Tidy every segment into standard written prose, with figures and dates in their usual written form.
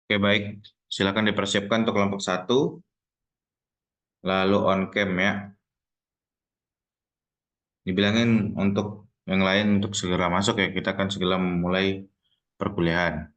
Oke, baik. Silakan dipersiapkan untuk kelompok 1, lalu on cam ya. Dibilangin untuk yang lain untuk segera masuk ya. Kita akan segera memulai perkuliahan.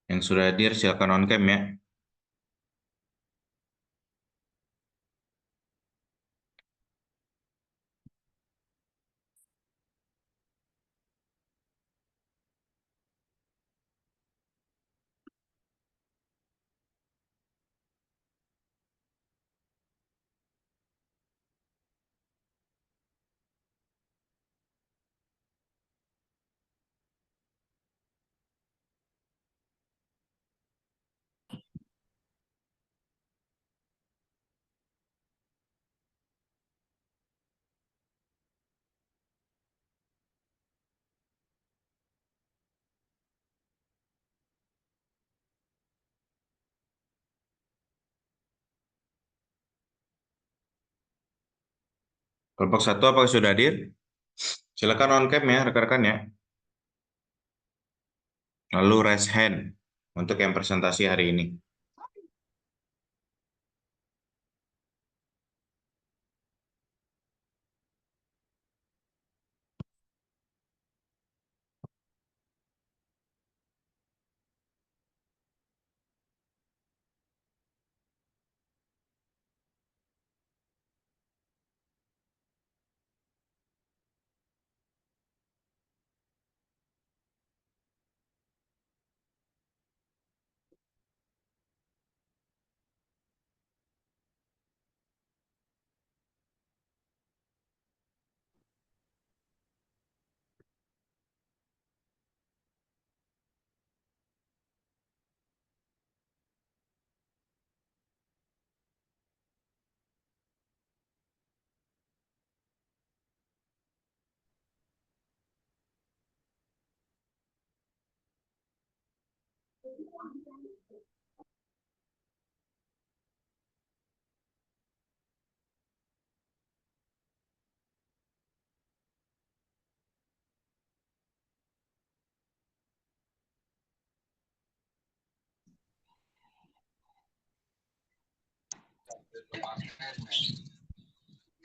Yang sudah hadir silakan on cam ya. Kelompok 1 apakah sudah hadir? Silakan on cam ya rekan-rekan ya. Lalu raise hand untuk yang presentasi hari ini.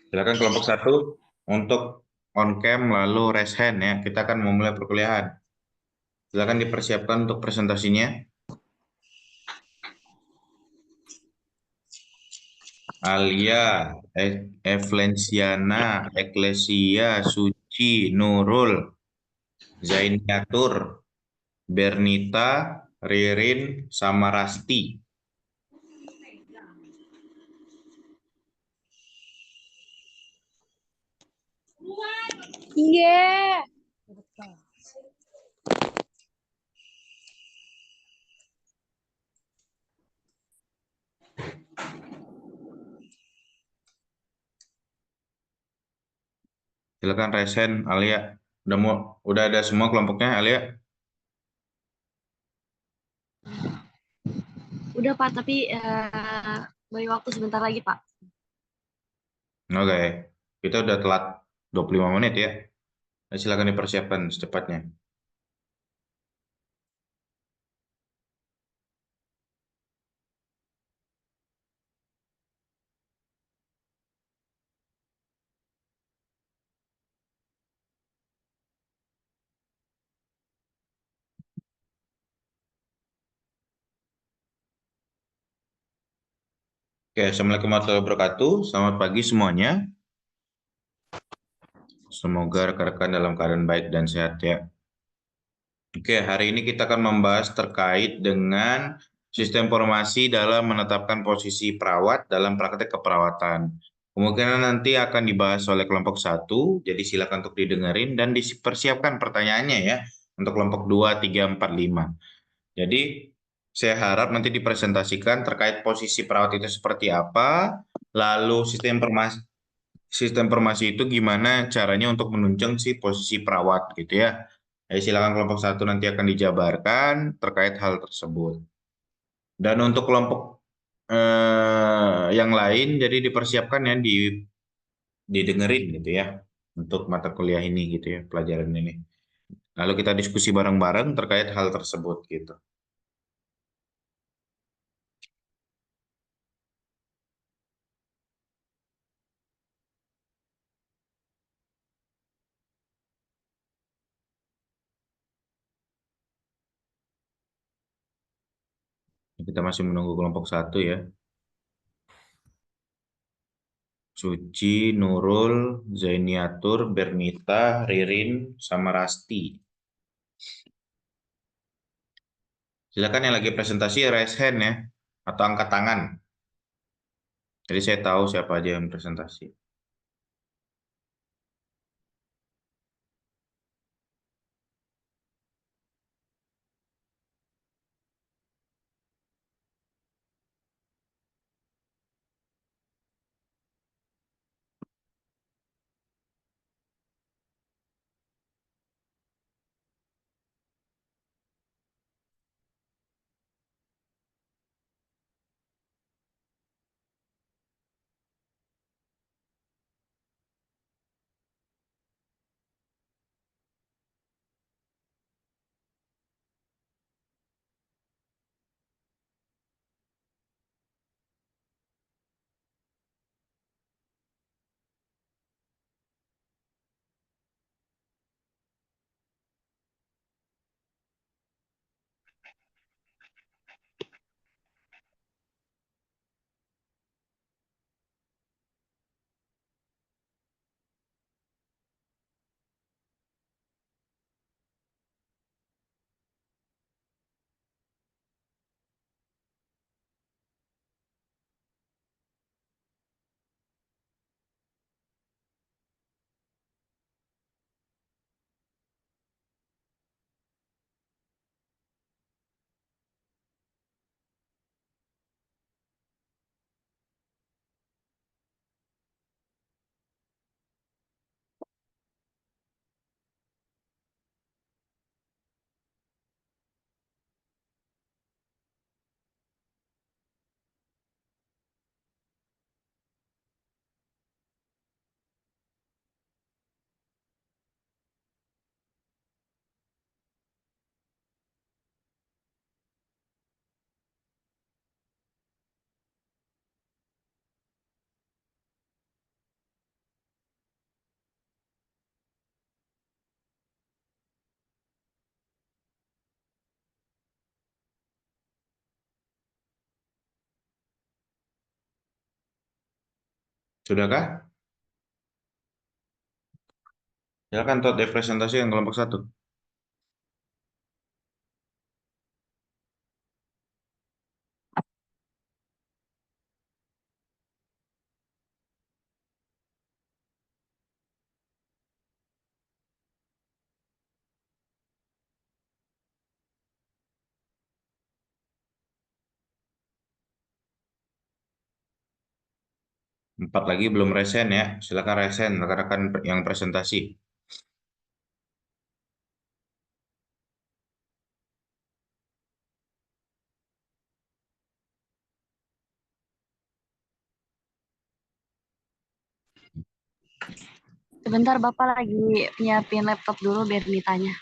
Silakan kelompok 1 untuk on cam lalu raise hand ya. Kita akan memulai perkuliahan. Silakan dipersiapkan untuk presentasinya. Alia, Evlensiana, Eklesia, Suci, Nurul, Zainiatur, Bernita, Ririn, sama Rasti. Iya. Silakan raise hand, Alia. Udah ada semua kelompoknya, Alia? Udah Pak, tapi beri waktu sebentar lagi Pak. Oke, kita udah telat 25 menit ya. Silakan dipersiapkan secepatnya. Oke, Assalamualaikum warahmatullahi wabarakatuh. Selamat pagi semuanya. Semoga rekan-rekan dalam keadaan baik dan sehat ya. Oke, hari ini kita akan membahas terkait dengan Sistem informasi dalam menetapkan posisi perawat dalam praktek keperawatan. Kemungkinan nanti akan dibahas oleh kelompok satu, jadi silakan untuk didengerin dan dipersiapkan pertanyaannya ya untuk kelompok 2, 3, 4, 5. Jadi saya harap nanti dipresentasikan terkait posisi perawat itu seperti apa, lalu sistem informasi itu gimana caranya untuk menunjang si posisi perawat gitu ya. Jadi silakan kelompok satu nanti akan dijabarkan terkait hal tersebut. Dan untuk kelompok yang lain jadi dipersiapkan ya didengerin gitu ya untuk mata kuliah ini gitu ya, pelajaran ini. Lalu kita diskusi bareng-bareng terkait hal tersebut gitu. Kita masih menunggu kelompok satu ya. Suci, Nurul, Zainiatur, Bernita, Ririn, sama Rasti. Silakan yang lagi presentasi raise hand ya, atau angkat tangan. Jadi saya tahu siapa aja yang presentasi. Sudahkah? Silakan Todd presentasi yang kelompok satu. Empat lagi belum resen ya. Silakan resen rekan-rekan yang presentasi. Sebentar Bapak lagi nyiapin laptop dulu biar ditanya.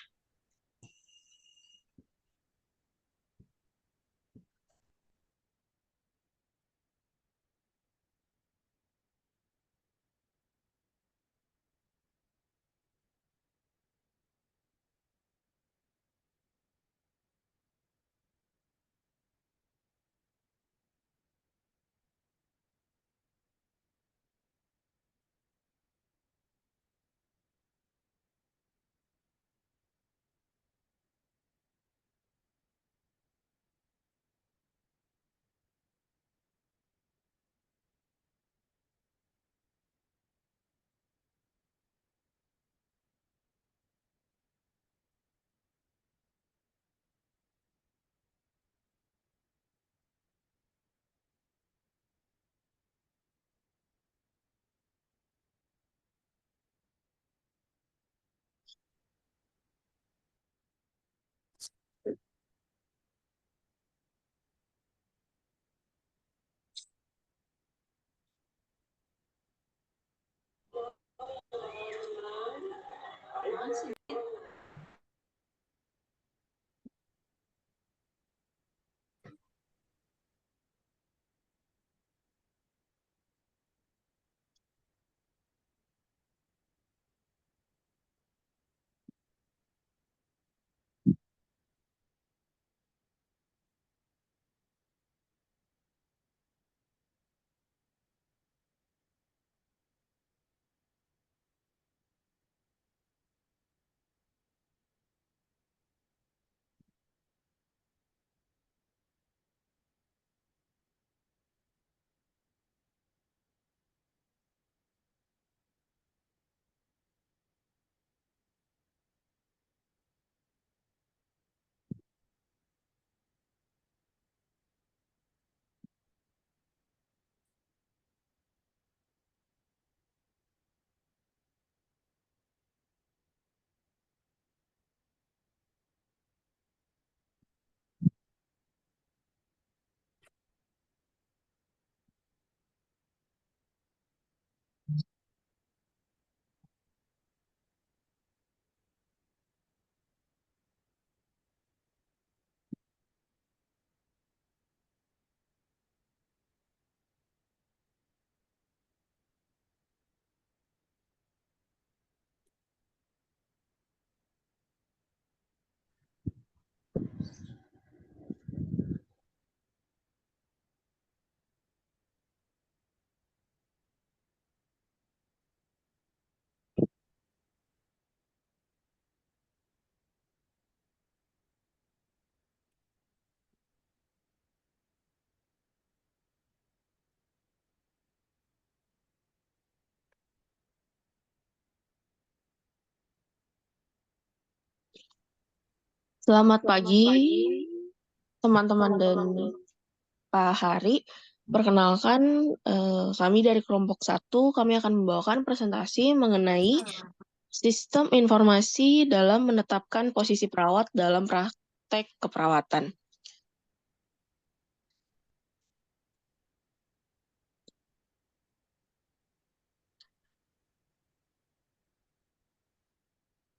Selamat pagi, teman-teman dan Pak Hari. Perkenalkan, kami dari kelompok 1, kami akan membawakan presentasi mengenai sistem informasi dalam menetapkan posisi perawat dalam praktek keperawatan.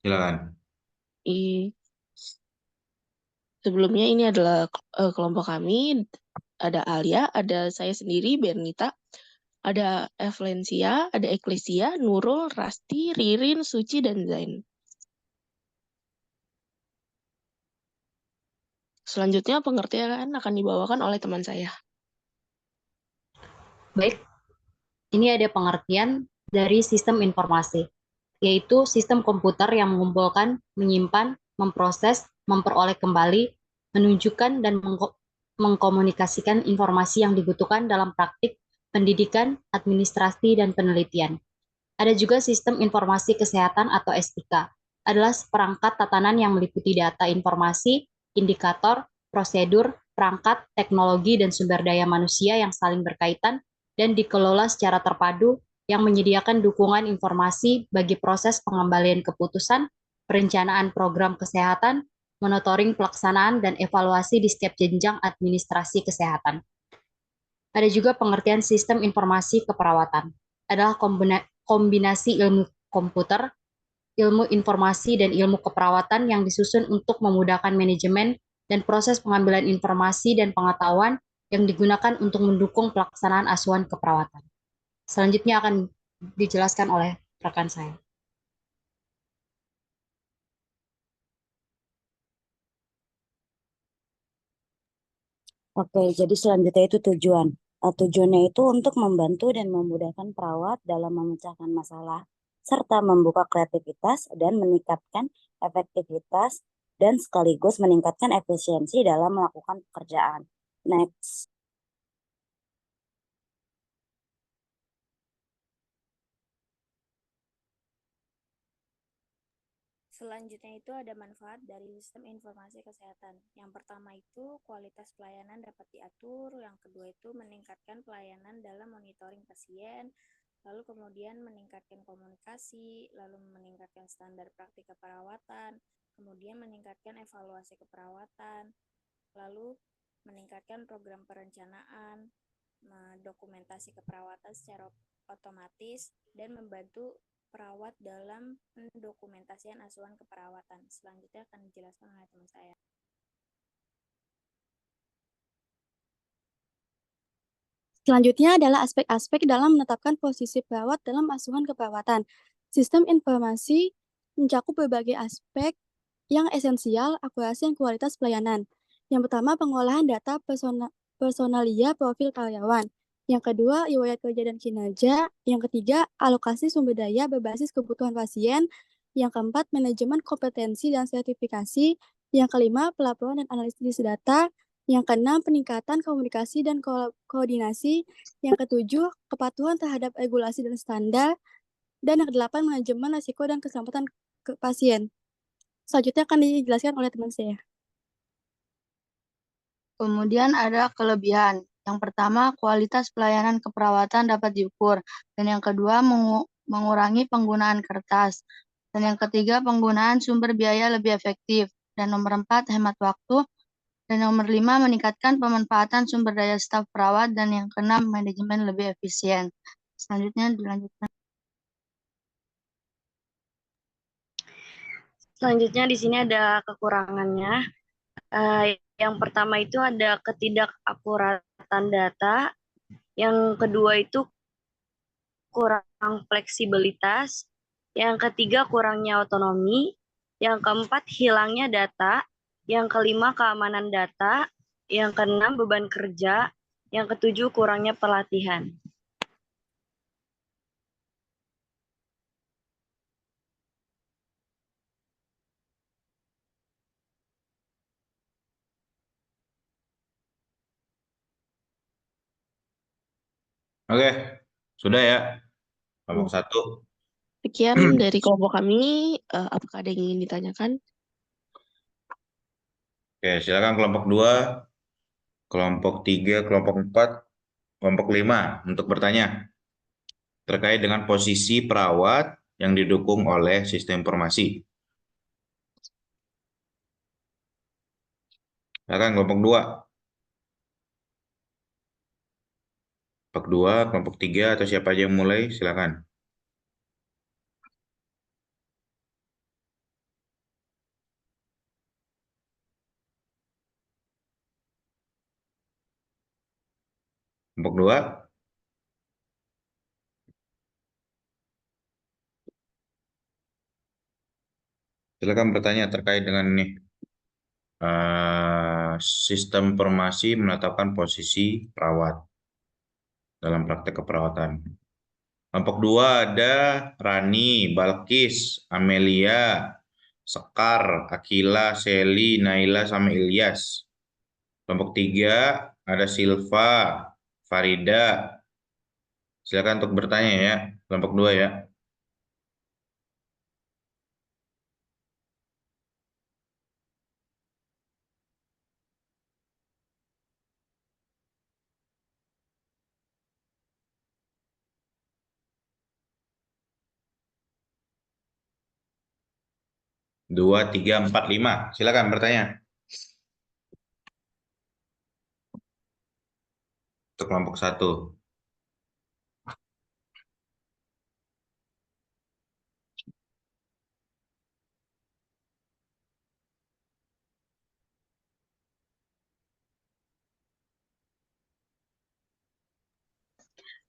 Silakan. Sebelumnya ini adalah kelompok kami, ada Alia, ada saya sendiri, Bernita, ada Evlensia, ada Eklesia, Nurul, Rasti, Ririn, Suci, dan Zain. Selanjutnya pengertian akan dibawakan oleh teman saya. Baik, ini ada pengertian dari sistem informasi, yaitu sistem komputer yang mengumpulkan, menyimpan, memproses, memperoleh kembali, menunjukkan, dan mengkomunikasikan informasi yang dibutuhkan dalam praktik pendidikan, administrasi, dan penelitian. Ada juga sistem informasi kesehatan atau SIK, adalah seperangkat tatanan yang meliputi data informasi, indikator, prosedur, perangkat, teknologi, dan sumber daya manusia yang saling berkaitan dan dikelola secara terpadu yang menyediakan dukungan informasi bagi proses pengembalian keputusan, perencanaan program kesehatan, monitoring pelaksanaan, dan evaluasi di setiap jenjang administrasi kesehatan. Ada juga pengertian sistem informasi keperawatan, adalah kombinasi ilmu komputer, ilmu informasi, dan ilmu keperawatan yang disusun untuk memudahkan manajemen dan proses pengambilan informasi dan pengetahuan yang digunakan untuk mendukung pelaksanaan asuhan keperawatan. Selanjutnya akan dijelaskan oleh rekan saya. Oke, jadi selanjutnya itu tujuan. Tujuannya itu untuk membantu dan memudahkan perawat dalam memecahkan masalah, serta membuka kreativitas dan meningkatkan efektivitas, dan sekaligus meningkatkan efisiensi dalam melakukan pekerjaan. Next. Selanjutnya itu ada manfaat dari sistem informasi kesehatan. Yang pertama itu kualitas pelayanan dapat diatur, yang kedua itu meningkatkan pelayanan dalam monitoring pasien, lalu kemudian meningkatkan komunikasi, lalu meningkatkan standar praktik keperawatan, kemudian meningkatkan evaluasi keperawatan, lalu meningkatkan program perencanaan, dokumentasi keperawatan secara otomatis, dan membantu perawat dalam pendokumentasian asuhan keperawatan. Selanjutnya akan dijelaskan oleh teman saya. Selanjutnya adalah aspek-aspek dalam menetapkan posisi perawat dalam asuhan keperawatan. Sistem informasi mencakup berbagai aspek yang esensial, akurasi, dan kualitas pelayanan. Yang pertama, pengolahan data personalia profil karyawan. Yang kedua, riwayat kerja dan kinerja. Yang ketiga, alokasi sumber daya berbasis kebutuhan pasien. Yang keempat, manajemen kompetensi dan sertifikasi. Yang kelima, pelaporan dan analisis data. Yang keenam, peningkatan komunikasi dan koordinasi. Yang ketujuh, kepatuhan terhadap regulasi dan standar. Dan yang kedelapan, manajemen risiko dan keselamatan pasien. Selanjutnya akan dijelaskan oleh teman saya. Kemudian ada kelebihan. Yang pertama, kualitas pelayanan keperawatan dapat diukur. Dan yang kedua, mengurangi penggunaan kertas. Dan yang ketiga, penggunaan sumber biaya lebih efektif. Dan nomor 4, hemat waktu. Dan nomor 5, meningkatkan pemanfaatan sumber daya staf perawat. Dan yang keenam, manajemen lebih efisien. Selanjutnya dilanjutkan. Selanjutnya di sini ada kekurangannya. Yang pertama itu ada ketidakakuratan data. Yang kedua itu kurang fleksibilitas. Yang ketiga kurangnya otonomi. Yang keempat hilangnya data. Yang kelima keamanan data. Yang keenam beban kerja. Yang ketujuh kurangnya pelatihan. Oke, sudah ya. Kelompok 1. Sekian dari kelompok kami. Apakah ada yang ingin ditanyakan? Oke, silakan kelompok 2, kelompok 3, kelompok 4, kelompok 5 untuk bertanya terkait dengan posisi perawat yang didukung oleh sistem informasi. Silakan kelompok 2. Kelompok 2, kelompok 3 atau siapa aja yang mulai, silakan. Kelompok 2. Silakan bertanya terkait dengan ini. Sistem informasi menetapkan posisi perawat dalam praktek keperawatan. Kelompok 2 ada Rani, Balkis, Amelia, Sekar, Akila, Seli, Naila, sama Ilyas. Kelompok 3 ada Silva, Farida. Silakan untuk bertanya ya, kelompok 2 ya. Dua, tiga, empat, lima. Silakan bertanya. Untuk kelompok 1.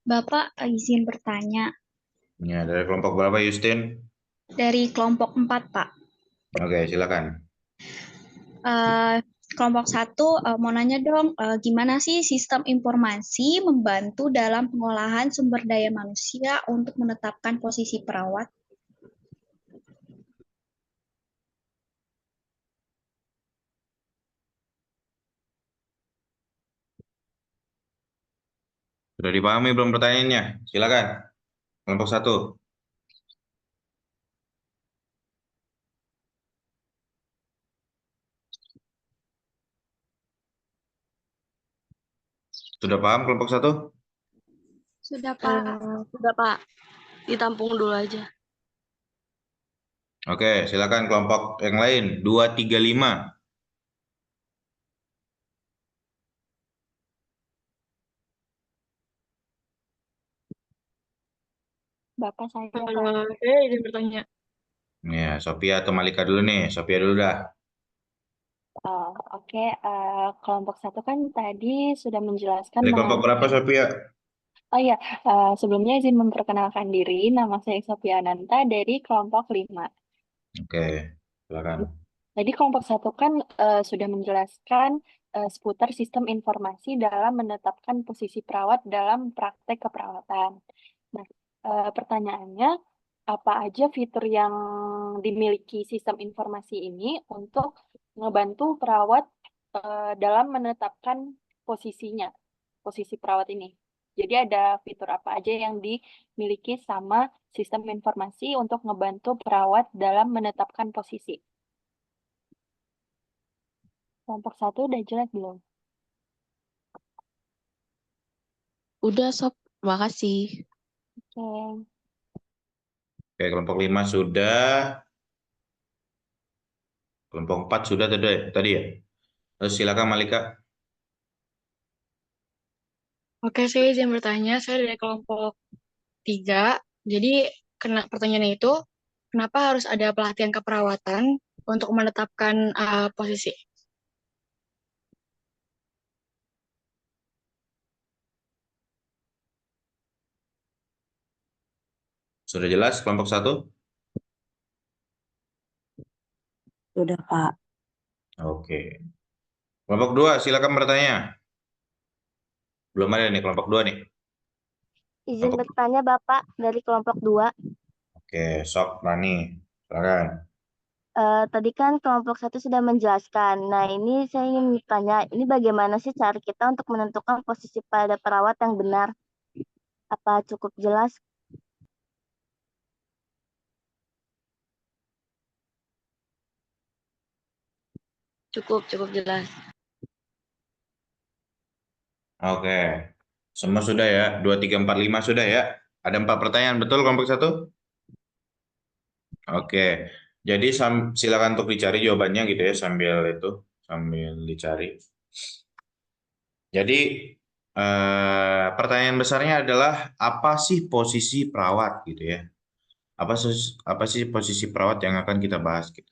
Bapak izin bertanya. Ya, dari kelompok berapa, Justin? Dari kelompok 4, Pak. Oke, silakan. Kelompok 1 mau nanya dong, gimana sih sistem informasi membantu dalam pengolahan sumber daya manusia untuk menetapkan posisi perawat? Sudah dipahami belum pertanyaannya? Silakan. Kelompok 1. Sudah paham kelompok 1? Sudah, Pak. Sudah, Pak. Ditampung dulu aja. Oke, silakan kelompok yang lain. 2, 3, 5. Bapak saya, Pak. Saya izin bertanya. Ya, Sophia atau Malika dulu nih. Sophia dulu dah. Oke, kelompok 1 kan tadi sudah menjelaskan Dari kelompok berapa, Sophia? Oh iya, sebelumnya izin memperkenalkan diri, nama saya Sophia Ananta dari kelompok 5. Oke, silakan. Jadi kelompok 1 kan sudah menjelaskan seputar sistem informasi dalam menetapkan posisi perawat dalam praktek keperawatan. Nah, pertanyaannya, apa aja fitur yang dimiliki sistem informasi ini untuk ngebantu perawat dalam menetapkan posisinya, posisi perawat ini? Jadi ada fitur apa aja yang dimiliki sama sistem informasi untuk ngebantu perawat dalam menetapkan posisi? Kelompok 1 udah jelas belum? Udah, Sob. Makasih. Oke. Oke, kelompok 5 sudah. Kelompok 4 sudah tadi ya. Terus silakan Malika. Oke, saya izin bertanya. Saya dari kelompok 3. Jadi, pertanyaannya itu, kenapa harus ada pelatihan keperawatan untuk menetapkan posisi? Sudah jelas kelompok 1? Sudah, Pak. Oke. Kelompok 2 silakan bertanya. Belum ada nih kelompok 2 nih. Izin bertanya, Bapak, dari kelompok 2. Oke, sok Rani. Silakan. Tadi kan kelompok 1 sudah menjelaskan. Nah, ini saya ingin bertanya, ini bagaimana sih cara kita untuk menentukan posisi pada perawat yang benar? Apa cukup jelas? Cukup jelas. Oke. Semua sudah ya? 2, 3, 4, 5 sudah ya? Ada 4 pertanyaan, betul kelompok 1? Oke. Jadi silakan untuk dicari jawabannya gitu ya sambil dicari. Jadi pertanyaan besarnya adalah apa sih posisi perawat gitu ya? Apa sih posisi perawat yang akan kita bahas gitu.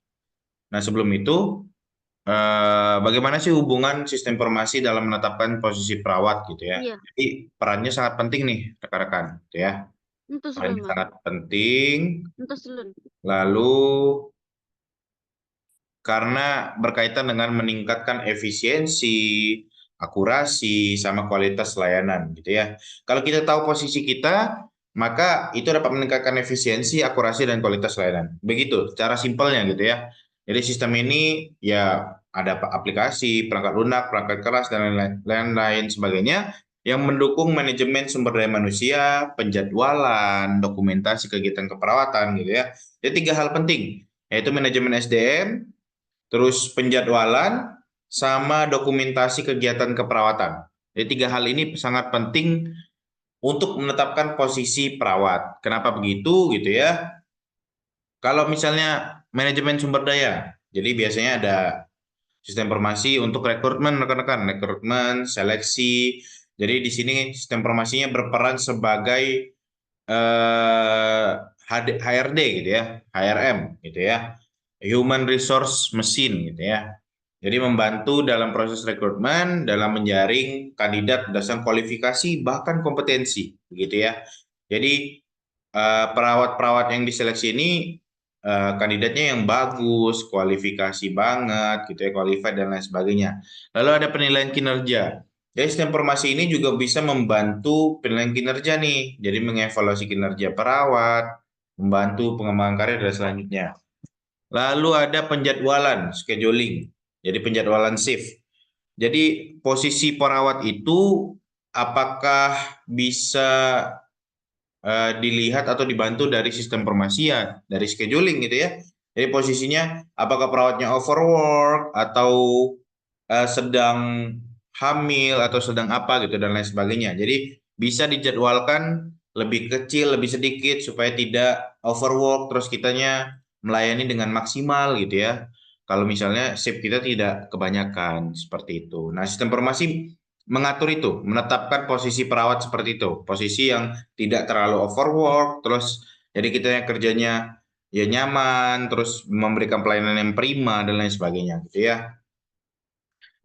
Nah, sebelum itu bagaimana sih hubungan sistem informasi dalam menetapkan posisi perawat gitu ya? Iya. Jadi perannya sangat penting nih rekan-rekan gitu ya. Entus Perannya ulun, sangat penting. entus ulun. Lalu karena berkaitan dengan meningkatkan efisiensi, akurasi, sama kualitas layanan gitu ya. Kalau kita tahu posisi kita, maka itu dapat meningkatkan efisiensi, akurasi, dan kualitas layanan. Begitu, cara simpelnya gitu ya. Jadi sistem ini ya ada aplikasi, perangkat lunak, perangkat keras, dan lain-lain sebagainya yang mendukung manajemen sumber daya manusia, penjadwalan, dokumentasi kegiatan keperawatan gitu ya. Jadi 3 hal penting, yaitu manajemen SDM, terus penjadwalan, sama dokumentasi kegiatan keperawatan. Jadi 3 hal ini sangat penting untuk menetapkan posisi perawat. Kenapa begitu gitu ya? Kalau misalnya manajemen sumber daya, jadi biasanya ada sistem informasi untuk rekrutmen rekan-rekan, rekrutmen, seleksi. Jadi di sini sistem informasinya berperan sebagai HRD gitu ya, HRM gitu ya, Human Resource Machine gitu ya. Jadi membantu dalam proses rekrutmen, dalam menjaring kandidat berdasarkan kualifikasi bahkan kompetensi, begitu ya. Jadi perawat-perawat yang diseleksi ini kandidatnya yang bagus, kualifikasi banget, gitu ya, qualified dan lain sebagainya. Lalu ada penilaian kinerja. Jadi sistem informasi ini juga bisa membantu penilaian kinerja nih. Jadi mengevaluasi kinerja perawat, membantu pengembangan karir dan selanjutnya. Lalu ada penjadwalan, scheduling. Jadi penjadwalan shift. Jadi posisi perawat itu apakah bisa dilihat atau dibantu dari sistem informasi ya, dari scheduling gitu ya. Jadi posisinya apakah perawatnya overwork atau sedang hamil atau sedang apa gitu dan lain sebagainya. Jadi bisa dijadwalkan lebih kecil, lebih sedikit supaya tidak overwork terus kitanya melayani dengan maksimal gitu ya. Kalau misalnya shift kita tidak kebanyakan seperti itu. Nah, sistem informasi mengatur itu, menetapkan posisi perawat seperti itu, posisi yang tidak terlalu overwork, terus jadi kita yang kerjanya ya nyaman, terus memberikan pelayanan yang prima dan lain sebagainya gitu ya.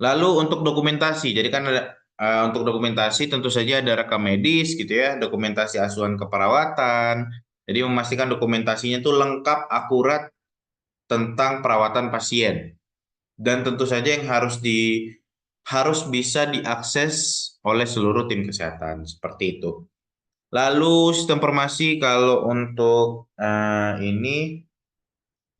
Lalu untuk dokumentasi, jadi kan ada untuk dokumentasi tentu saja ada rekam medis gitu ya, dokumentasi asuhan keperawatan. Jadi memastikan dokumentasinya itu lengkap, akurat tentang perawatan pasien. Dan tentu saja yang harus bisa diakses oleh seluruh tim kesehatan seperti itu. Lalu sistem informasi kalau untuk ini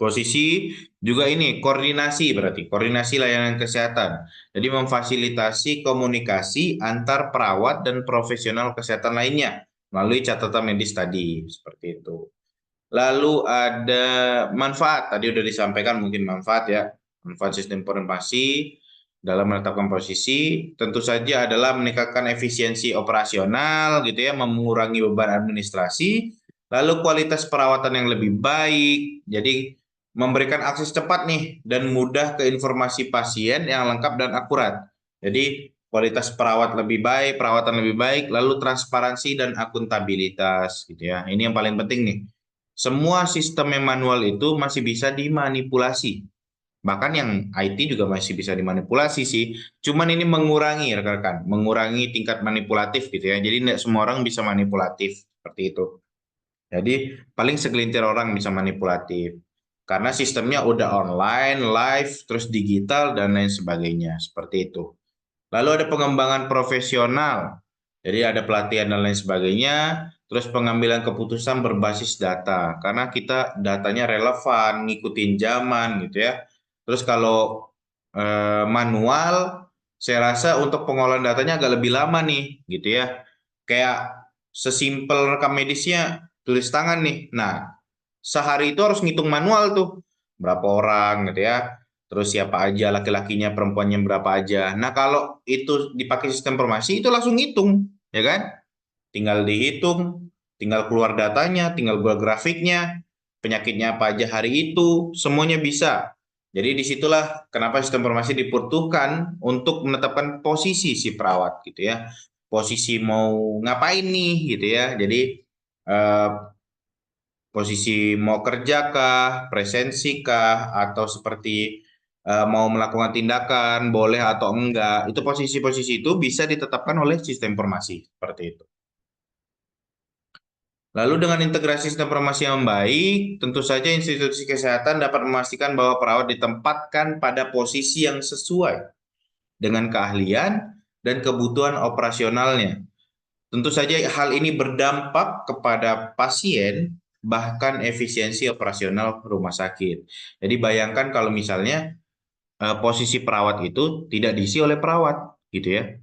posisi juga ini koordinasi, berarti koordinasi layanan kesehatan. Jadi memfasilitasi komunikasi antar perawat dan profesional kesehatan lainnya melalui catatan medis tadi seperti itu. Lalu ada manfaat, tadi udah disampaikan mungkin manfaat ya. Manfaat sistem informasi dalam menetapkan posisi tentu saja adalah meningkatkan efisiensi operasional gitu ya, mengurangi beban administrasi, lalu kualitas perawatan yang lebih baik. Jadi memberikan akses cepat nih dan mudah ke informasi pasien yang lengkap dan akurat. Jadi kualitas perawat lebih baik, perawatan lebih baik, lalu transparansi dan akuntabilitas gitu ya. Ini yang paling penting nih. Semua sistem yang manual itu masih bisa dimanipulasi. Bahkan yang IT juga masih bisa dimanipulasi sih. Cuman ini mengurangi rekan-rekan, mengurangi tingkat manipulatif gitu ya. Jadi tidak semua orang bisa manipulatif seperti itu. Jadi paling segelintir orang bisa manipulatif. Karena sistemnya udah online, live, terus digital dan lain sebagainya. Seperti itu. Lalu ada pengembangan profesional. Jadi ada pelatihan dan lain sebagainya. Terus pengambilan keputusan berbasis data. Karena kita datanya relevan, ngikutin zaman gitu ya. Terus kalau manual, saya rasa untuk pengolahan datanya agak lebih lama nih gitu ya. Kayak sesimpel rekam medisnya tulis tangan nih. Nah, sehari itu harus ngitung manual tuh. Berapa orang gitu ya. terus siapa aja, laki-lakinya, perempuannya berapa aja. Nah, kalau itu dipakai sistem informasi, itu langsung hitung, ya kan? Tinggal dihitung, tinggal keluar datanya, tinggal keluar grafiknya, penyakitnya apa aja hari itu, semuanya bisa. Jadi disitulah kenapa sistem informasi dibutuhkan untuk menetapkan posisi si perawat gitu ya. Posisi mau ngapain nih gitu ya. Jadi eh, posisi mau kerja kah, presensi kah, atau seperti mau melakukan tindakan, boleh atau enggak. Itu posisi-posisi itu bisa ditetapkan oleh sistem informasi seperti itu. Lalu dengan integrasi sistem informasi yang baik, tentu saja institusi kesehatan dapat memastikan bahwa perawat ditempatkan pada posisi yang sesuai dengan keahlian dan kebutuhan operasionalnya. Tentu saja hal ini berdampak kepada pasien, bahkan efisiensi operasional rumah sakit. Jadi bayangkan kalau misalnya posisi perawat itu tidak diisi oleh perawat, gitu ya.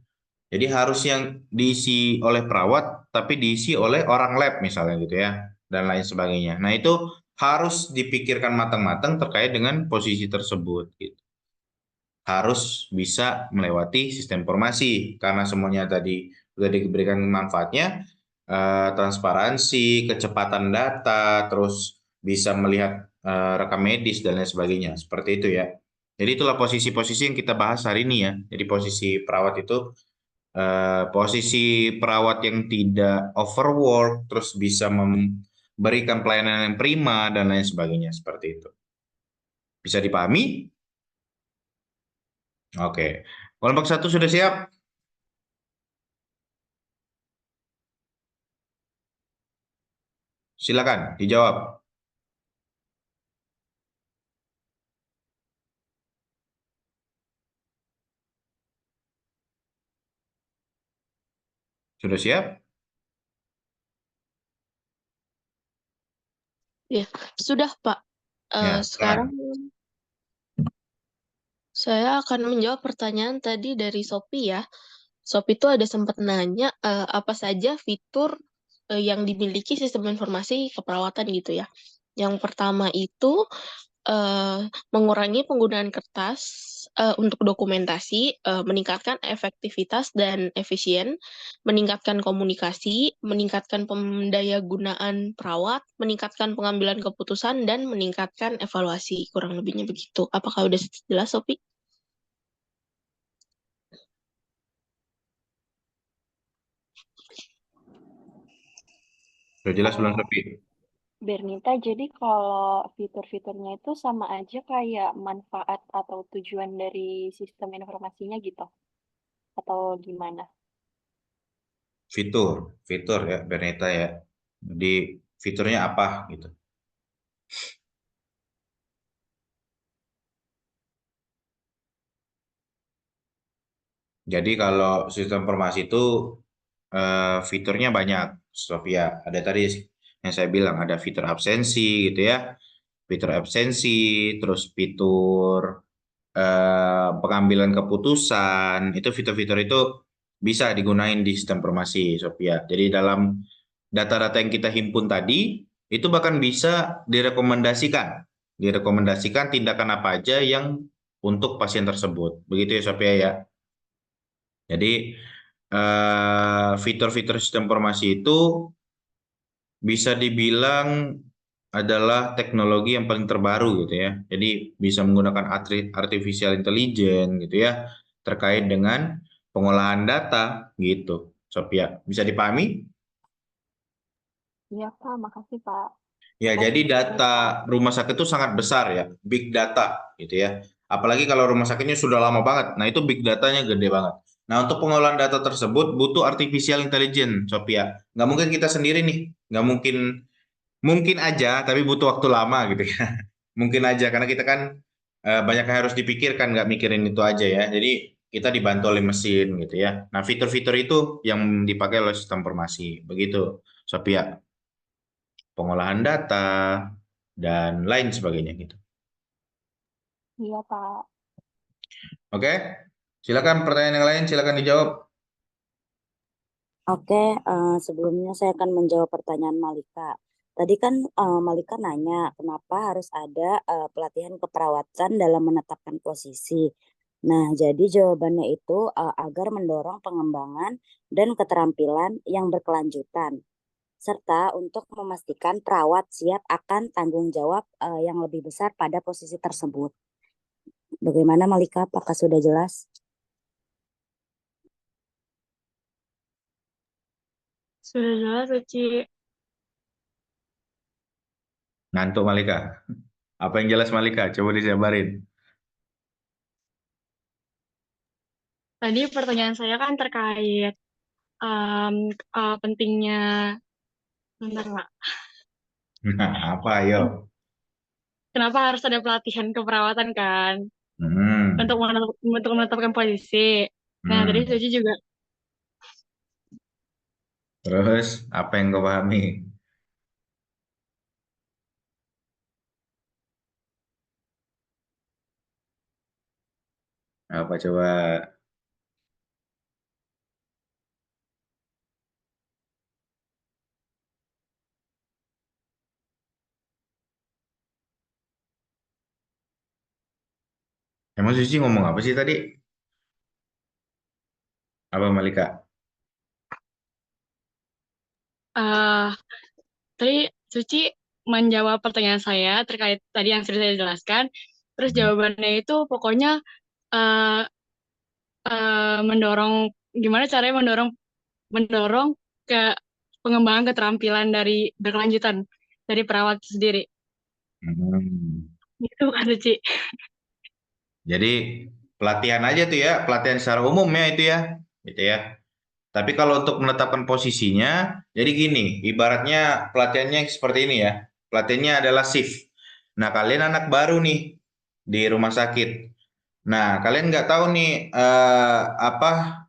Jadi harus yang diisi oleh perawat, tapi diisi oleh orang lab misalnya gitu ya, dan lain sebagainya. Nah itu harus dipikirkan matang-matang terkait dengan posisi tersebut. Gitu. Harus bisa melewati sistem informasi, karena semuanya tadi sudah diberikan manfaatnya, transparansi, kecepatan data, terus bisa melihat rekam medis dan lain sebagainya. Seperti itu ya. Jadi itulah posisi-posisi yang kita bahas hari ini ya. Jadi posisi perawat itu posisi perawat yang tidak overwork, terus bisa memberikan pelayanan yang prima dan lain sebagainya seperti itu. Bisa dipahami? Oke. Kelompok 1 sudah siap? Silakan dijawab. Sudah siap? Ya, sudah Pak. Ya, Sekarang silakan. saya akan menjawab pertanyaan tadi dari Sophie ya. Sophie itu ada sempat nanya apa saja fitur yang dimiliki sistem informasi keperawatan gitu ya. Yang pertama itu mengurangi penggunaan kertas untuk dokumentasi, meningkatkan efektivitas dan efisien, meningkatkan komunikasi, meningkatkan pendayagunaan perawat, meningkatkan pengambilan keputusan, dan meningkatkan evaluasi. Kurang lebihnya begitu. Apakah udah jelas, Sophie? Sudah jelas belum, Sophie? Bernita, jadi kalau fitur-fiturnya itu sama aja kayak manfaat atau tujuan dari sistem informasinya gitu? Atau gimana? Fitur ya, Bernita ya. Jadi fiturnya apa gitu? Jadi kalau sistem informasi itu fiturnya banyak, Sophia. Ada tadi yang saya bilang, ada fitur absensi gitu ya, fitur absensi, terus fitur pengambilan keputusan, itu fitur-fitur itu bisa digunain di sistem informasi, Sophia. Jadi dalam data-data yang kita himpun tadi, itu bahkan bisa direkomendasikan tindakan apa aja yang untuk pasien tersebut. Begitu ya, Sophia ya. Jadi fitur-fitur sistem informasi itu bisa dibilang adalah teknologi yang paling terbaru gitu ya. Jadi bisa menggunakan artificial intelligence gitu ya terkait dengan pengolahan data gitu. Sophia, bisa dipahami? Iya, Pak. Makasih, Pak. Ya, jadi data rumah sakit itu sangat besar ya, big data gitu ya. Apalagi kalau rumah sakitnya sudah lama banget, nah itu big datanya gede banget. Nah, untuk pengolahan data tersebut butuh artificial intelligence, Sophia. Nggak mungkin kita sendiri nih, nggak mungkin, mungkin aja, tapi butuh waktu lama gitu ya. Mungkin aja, karena kita kan banyak yang harus dipikirkan, nggak mikirin itu aja ya. Jadi kita dibantu oleh mesin gitu ya. Nah, fitur-fitur itu yang dipakai oleh sistem informasi, begitu, Sophia. Pengolahan data, dan lain sebagainya gitu. Iya, Pak. Oke, silakan pertanyaan yang lain, silakan dijawab. Oke, sebelumnya saya akan menjawab pertanyaan Malika. Tadi kan Malika nanya kenapa harus ada pelatihan keperawatan dalam menetapkan posisi. Nah, jadi jawabannya itu agar mendorong pengembangan dan keterampilan yang berkelanjutan, serta untuk memastikan perawat siap akan tanggung jawab yang lebih besar pada posisi tersebut. Bagaimana Malika? Apakah sudah jelas? Sudah jelas, Uci. Ngantuk Malika. Apa yang jelas Malika? Coba dijabarin. Tadi pertanyaan saya kan terkait pentingnya, bentar Pak, Nah, apa ayo? kenapa harus ada pelatihan keperawatan kan Hmm. untuk menetapkan posisi. Nah, tadi Hmm. Uci juga Terus apa yang kau pahami? Apa coba? Emang Suci ngomong apa sih tadi? Apa Malika? eh tadi Suci menjawab pertanyaan saya terkait tadi yang sudah saya jelaskan. Terus Hmm. jawabannya itu pokoknya eh mendorong, gimana caranya mendorong ke pengembangan keterampilan dari berkelanjutan dari perawat sendiri. Hmm. Itu kan Suci. Jadi pelatihan aja tuh ya, pelatihan secara umum ya itu ya, gitu ya. Tapi kalau untuk menetapkan posisinya, jadi gini, ibaratnya pelatihannya seperti ini ya. Pelatihannya adalah shift. Nah, kalian anak baru nih di rumah sakit. Nah, kalian nggak tahu nih apa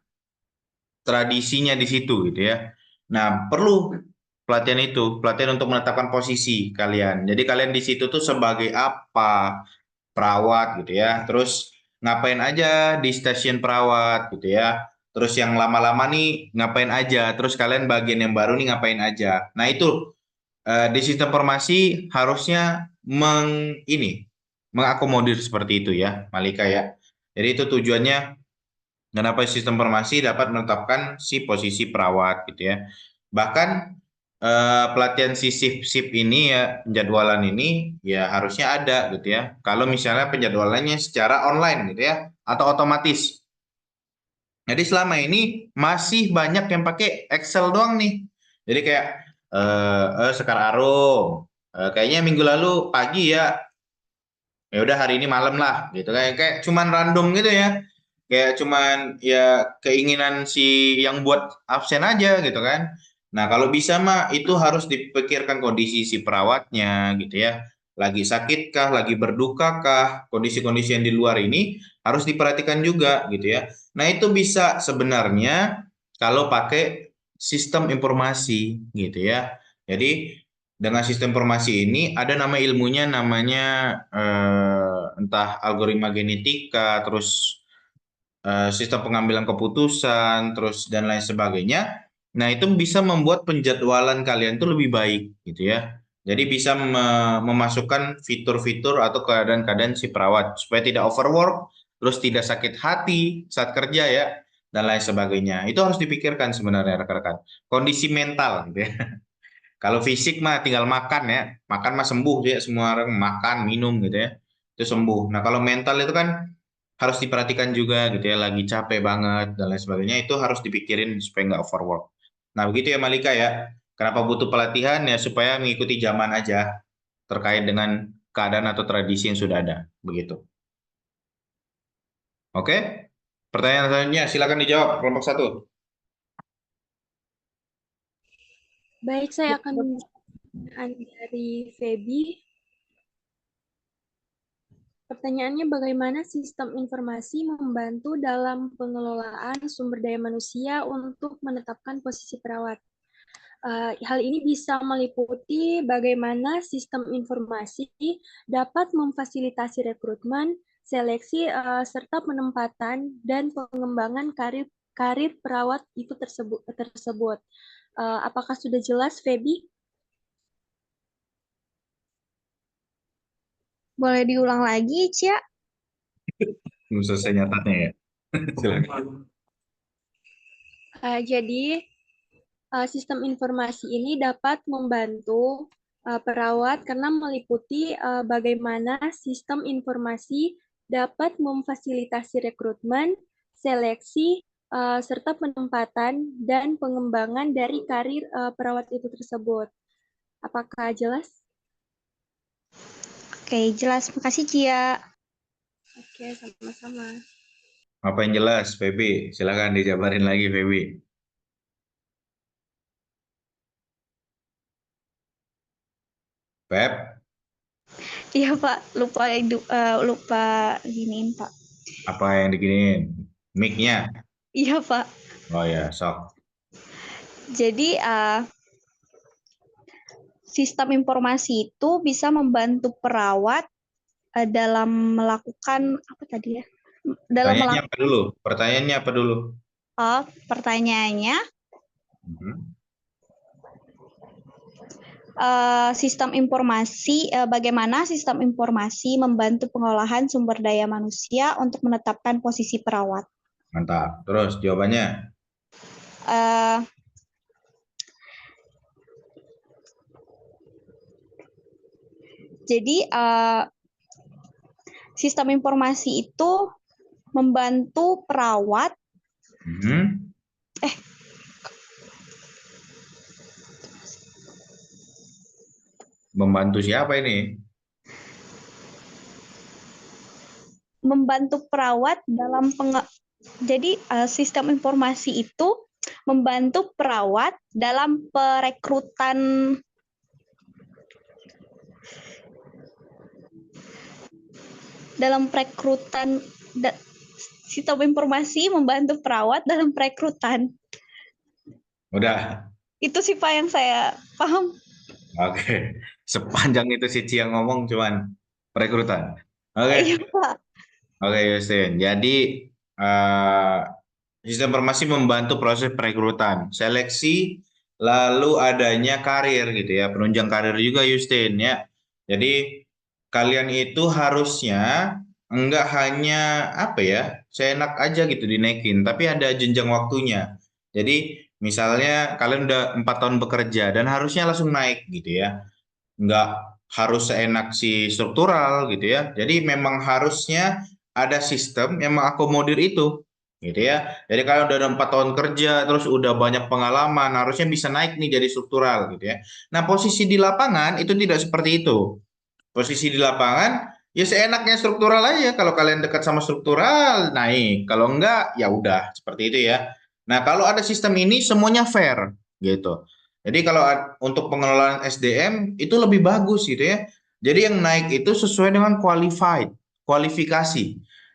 tradisinya di situ gitu ya. Nah, perlu pelatihan itu, pelatihan untuk menetapkan posisi kalian. Jadi kalian di situ tuh sebagai apa? Perawat gitu ya. Terus ngapain aja di stasiun perawat gitu ya. Terus yang lama-lama nih ngapain aja. Terus kalian bagian yang baru nih ngapain aja. Nah, itu di sistem informasi harusnya ini mengakomodir seperti itu ya, Malika ya. Jadi itu tujuannya kenapa sistem informasi dapat menetapkan si posisi perawat gitu ya. Bahkan pelatihan si shift ini ya, penjadwalan ini ya harusnya ada gitu ya. Kalau misalnya penjadwalannya secara online gitu ya atau otomatis. Jadi selama ini masih banyak yang pakai Excel doang nih. Jadi kayak Sekar Arum, kayaknya minggu lalu pagi ya, ya udah hari ini malam lah gitu kayak cuman random gitu ya, kayak cuman ya keinginan si yang buat absen aja gitu kan. Nah kalau bisa mah itu harus dipikirkan kondisi si perawatnya gitu ya, lagi sakit kah, lagi berduka kah, kondisi-kondisi yang di luar ini harus diperhatikan juga gitu ya. Nah itu bisa sebenarnya kalau pakai sistem informasi gitu ya. Jadi dengan sistem informasi ini ada nama ilmunya namanya entah algoritma genetika, terus sistem pengambilan keputusan, terus dan lain sebagainya. Nah, itu bisa membuat penjadwalan kalian tuh lebih baik gitu ya. Jadi bisa memasukkan fitur-fitur atau keadaan-keadaan si perawat supaya tidak overwork, terus tidak sakit hati saat kerja ya, dan lain sebagainya. Itu harus dipikirkan sebenarnya rekan-rekan. Kondisi mental gitu ya. Kalau fisik mah tinggal makan ya, makan mah sembuh ya, semua orang makan, minum gitu ya, itu sembuh. Nah kalau mental itu kan harus diperhatikan juga gitu ya, lagi capek banget dan lain sebagainya, itu harus dipikirin supaya nggak overwork. Nah begitu ya Malika ya, kenapa butuh pelatihan ya supaya mengikuti zaman aja terkait dengan keadaan atau tradisi yang sudah ada, begitu. Oke, pertanyaan selanjutnya silakan dijawab kelompok satu. Baik, saya akan menjawab dari Feby. Pertanyaannya, bagaimana sistem informasi membantu dalam pengelolaan sumber daya manusia untuk menetapkan posisi perawat? Hal ini bisa meliputi bagaimana sistem informasi dapat memfasilitasi rekrutmen, seleksi, serta penempatan dan pengembangan karir perawat itu tersebut. Apakah sudah jelas, Feby? Boleh diulang lagi, Cia? Belum selesai nyatatnya ya. Silakan. Jadi, sistem informasi ini dapat membantu perawat karena meliputi bagaimana sistem informasi dapat memfasilitasi rekrutmen, seleksi, serta penempatan dan pengembangan dari karir perawat itu tersebut. Apakah jelas? Oke, jelas. Makasih, Cia. Oke, sama-sama. Apa yang jelas, Feby? Silakan dijabarin lagi, Feby. Feb, Iya, Pak. Lupa giniin, Pak. apa yang diginiin? Mic-nya? Iya, Pak. Oh ya, sok. Jadi, sistem informasi itu bisa membantu perawat dalam melakukan apa tadi ya? Dalam Pertanyaannya melakukan apa dulu? Pertanyaannya apa dulu? pertanyaannya, Mhm. sistem informasi, bagaimana sistem informasi membantu pengolahan sumber daya manusia untuk menetapkan posisi perawat. Mantap. Terus jawabannya? Eh, Jadi, sistem informasi itu membantu perawat. Mhm. Membantu siapa ini? Membantu perawat dalam jadi sistem informasi itu membantu perawat dalam perekrutan sistem informasi membantu perawat dalam perekrutan. Udah. Itu sih Pak yang saya paham. Oke. Sepanjang itu si Cia ngomong cuman perekrutan. Oke. Iya Pak. Oke, Justin. Jadi sistem informasi membantu proses perekrutan, seleksi, lalu adanya karir gitu ya, penunjang karir juga, Justin ya. Jadi kalian itu harusnya enggak hanya apa ya, seenak aja gitu dinaikin, tapi ada jenjang waktunya. Jadi misalnya kalian udah 4 tahun bekerja dan harusnya langsung naik gitu ya, nggak harus seenak si struktural gitu ya. Jadi memang harusnya ada sistem yang mengakomodir itu gitu ya. Jadi kalau udah ada 4 tahun kerja terus udah banyak pengalaman harusnya bisa naik nih jadi struktural gitu ya. Nah posisi di lapangan itu tidak seperti itu. Posisi di lapangan ya seenaknya struktural aja. Kalau kalian dekat sama struktural naik, kalau enggak ya udah seperti itu ya. Nah kalau ada sistem ini semuanya fair gitu. Jadi kalau untuk pengelolaan SDM itu lebih bagus gitu ya. Jadi yang naik itu sesuai dengan kualifikasi.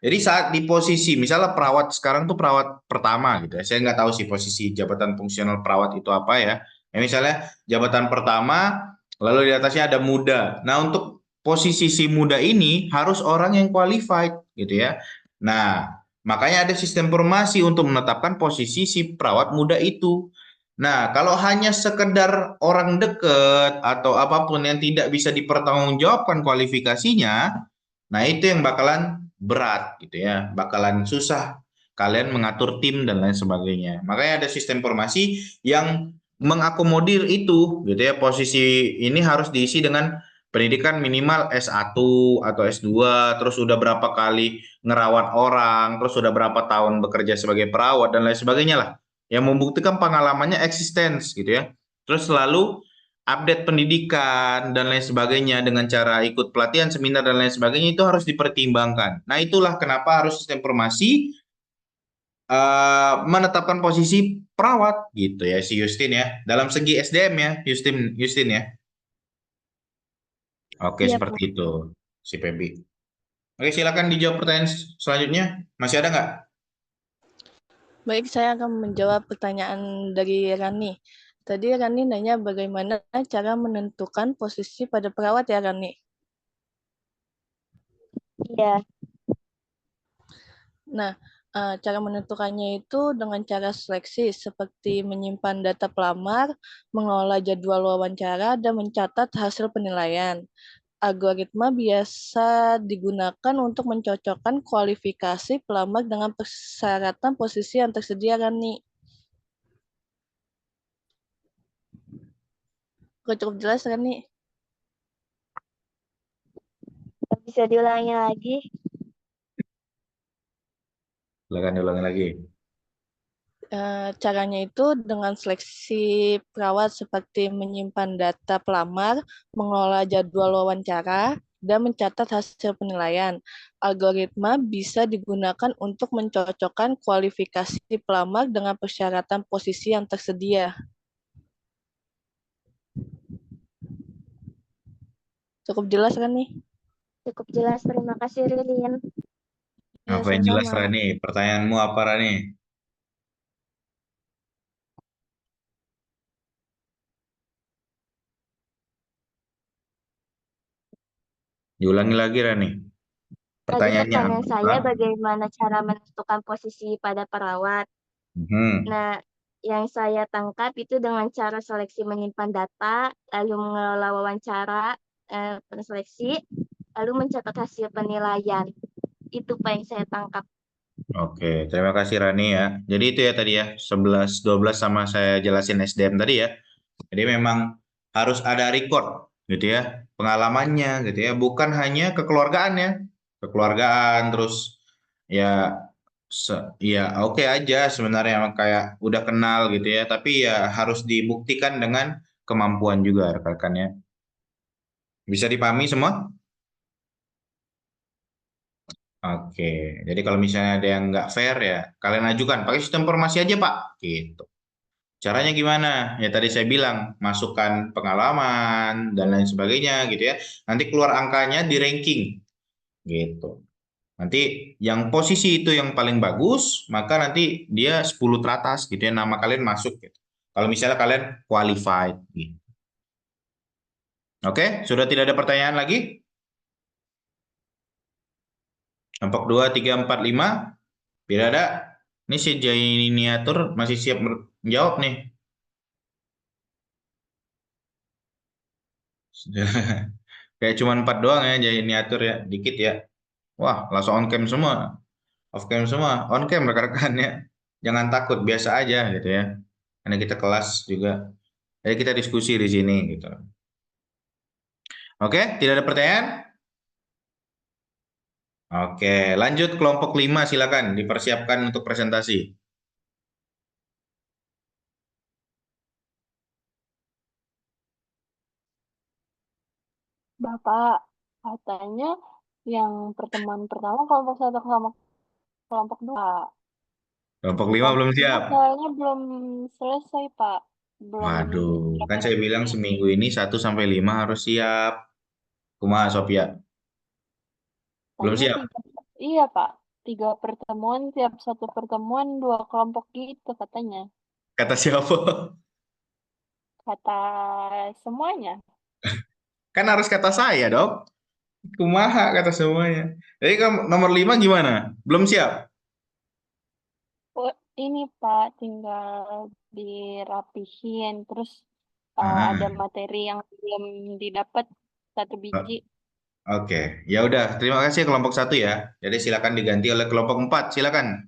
Jadi saat di posisi, misalnya perawat sekarang tuh perawat pertama gitu ya. Saya nggak tahu sih posisi jabatan fungsional perawat itu apa ya. Ya misalnya jabatan pertama, lalu di atasnya ada muda. Nah untuk posisi si muda ini harus orang yang qualified gitu ya. Nah makanya ada sistem informasi untuk menetapkan posisi si perawat muda itu. Nah, kalau hanya sekedar orang deket atau apapun yang tidak bisa dipertanggungjawabkan kualifikasinya, nah itu yang bakalan berat gitu ya, bakalan susah kalian mengatur tim dan lain sebagainya. Makanya ada sistem informasi yang mengakomodir itu gitu ya. Posisi ini harus diisi dengan pendidikan minimal S1 atau S2, terus udah berapa kali ngerawat orang, terus udah berapa tahun bekerja sebagai perawat dan lain sebagainya lah yang membuktikan pengalamannya eksistens gitu ya. Terus selalu update pendidikan dan lain sebagainya dengan cara ikut pelatihan, seminar dan lain sebagainya itu harus dipertimbangkan. Nah, itulah kenapa harus sistem informasi menetapkan posisi perawat gitu ya si Justin ya. Dalam segi SDM ya, Justin ya. Oke, Iya, seperti Pak. itu si Feby. Oke, silakan dijawab pertanyaan selanjutnya. Masih ada nggak? Baik, saya akan menjawab pertanyaan dari Rani. Tadi Rani nanya bagaimana cara menentukan posisi pada perawat ya, Rani? Iya. Nah, cara menentukannya itu dengan cara seleksi seperti menyimpan data pelamar, mengelola jadwal wawancara, dan mencatat hasil penilaian. algoritma biasa digunakan untuk mencocokkan kualifikasi pelamar dengan persyaratan posisi yang tersedia, Rani? Cukup jelas, Rani? Bisa diulangi lagi? Silakan diulangi lagi. Caranya itu dengan seleksi perawat seperti menyimpan data pelamar, mengelola jadwal wawancara, dan mencatat hasil penilaian. Algoritma bisa digunakan untuk mencocokkan kualifikasi pelamar dengan persyaratan posisi yang tersedia. Cukup jelas kan nih? Cukup jelas, terima kasih Ririn. Ya, Apa yang jelas, sama-sama. Rani? Pertanyaanmu apa, Rani? Diulangi lagi, Rani. Tadi Pertanyaannya pertanyaan apa? saya bagaimana cara menentukan posisi pada perawat. Nah, yang saya tangkap itu dengan cara seleksi menyimpan data, lalu mengelola wawancara, seleksi, lalu mencatat hasil penilaian. Itu Pak yang saya tangkap. Oke, terima kasih Rani ya. Jadi itu ya tadi ya, 11, 12 sama saya jelasin SDM tadi ya. Jadi memang harus ada record gitu ya, pengalamannya gitu ya, bukan hanya kekeluargaan ya. Kekeluargaan terus ya ya oke aja sebenarnya emang kayak udah kenal gitu ya, tapi ya harus dibuktikan dengan kemampuan juga rekan-rekannya. Bisa dipahami semua? Oke, jadi kalau misalnya ada yang nggak fair ya, kalian ajukan pakai sistem informasi aja Pak, gitu. Caranya gimana? Ya tadi saya bilang, masukkan pengalaman dan lain sebagainya gitu ya. Nanti keluar angkanya di ranking, gitu. Nanti yang posisi itu yang paling bagus, maka nanti dia 10 teratas gitu ya, nama kalian masuk gitu. Kalau misalnya kalian qualified gitu. Oke, sudah tidak ada pertanyaan lagi? Kelompok 2, 3, 4, 5. Tidak ada. Ini si Jainiatur masih siap menjawab nih. Kayak cuma 4 doang ya Jainiatur ya, dikit ya. Wah, langsung on cam semua. Off cam semua, on cam rekan-rekan ya. Jangan takut, biasa aja gitu ya. Karena kita kelas juga. Jadi kita diskusi di sini gitu. Oke, tidak ada pertanyaan? Oke, lanjut kelompok 5 silakan dipersiapkan untuk presentasi. Bapak, katanya yang pertemuan pertama kelompok 1 sama kelompok 2. Kelompok 5 belum siap. Soalnya belum selesai, Pak. Belum Waduh, kan saya bilang seminggu ini 1 sampai 5 harus siap. Kumaha Sophia? Belum siap? Iya, Pak. 3 pertemuan, tiap 1 pertemuan 2 kelompok gitu katanya. Kata siapa? Kata semuanya. Kan harus kata saya dong. Kumaha kata semuanya. Jadi nomor 5 gimana? Belum siap? Oh, ini Pak, tinggal dirapihin. Terus ada materi yang belum didapat 1 biji. Oke, ya udah. Terima kasih kelompok 1 ya. Jadi silakan diganti oleh kelompok 4. Silakan.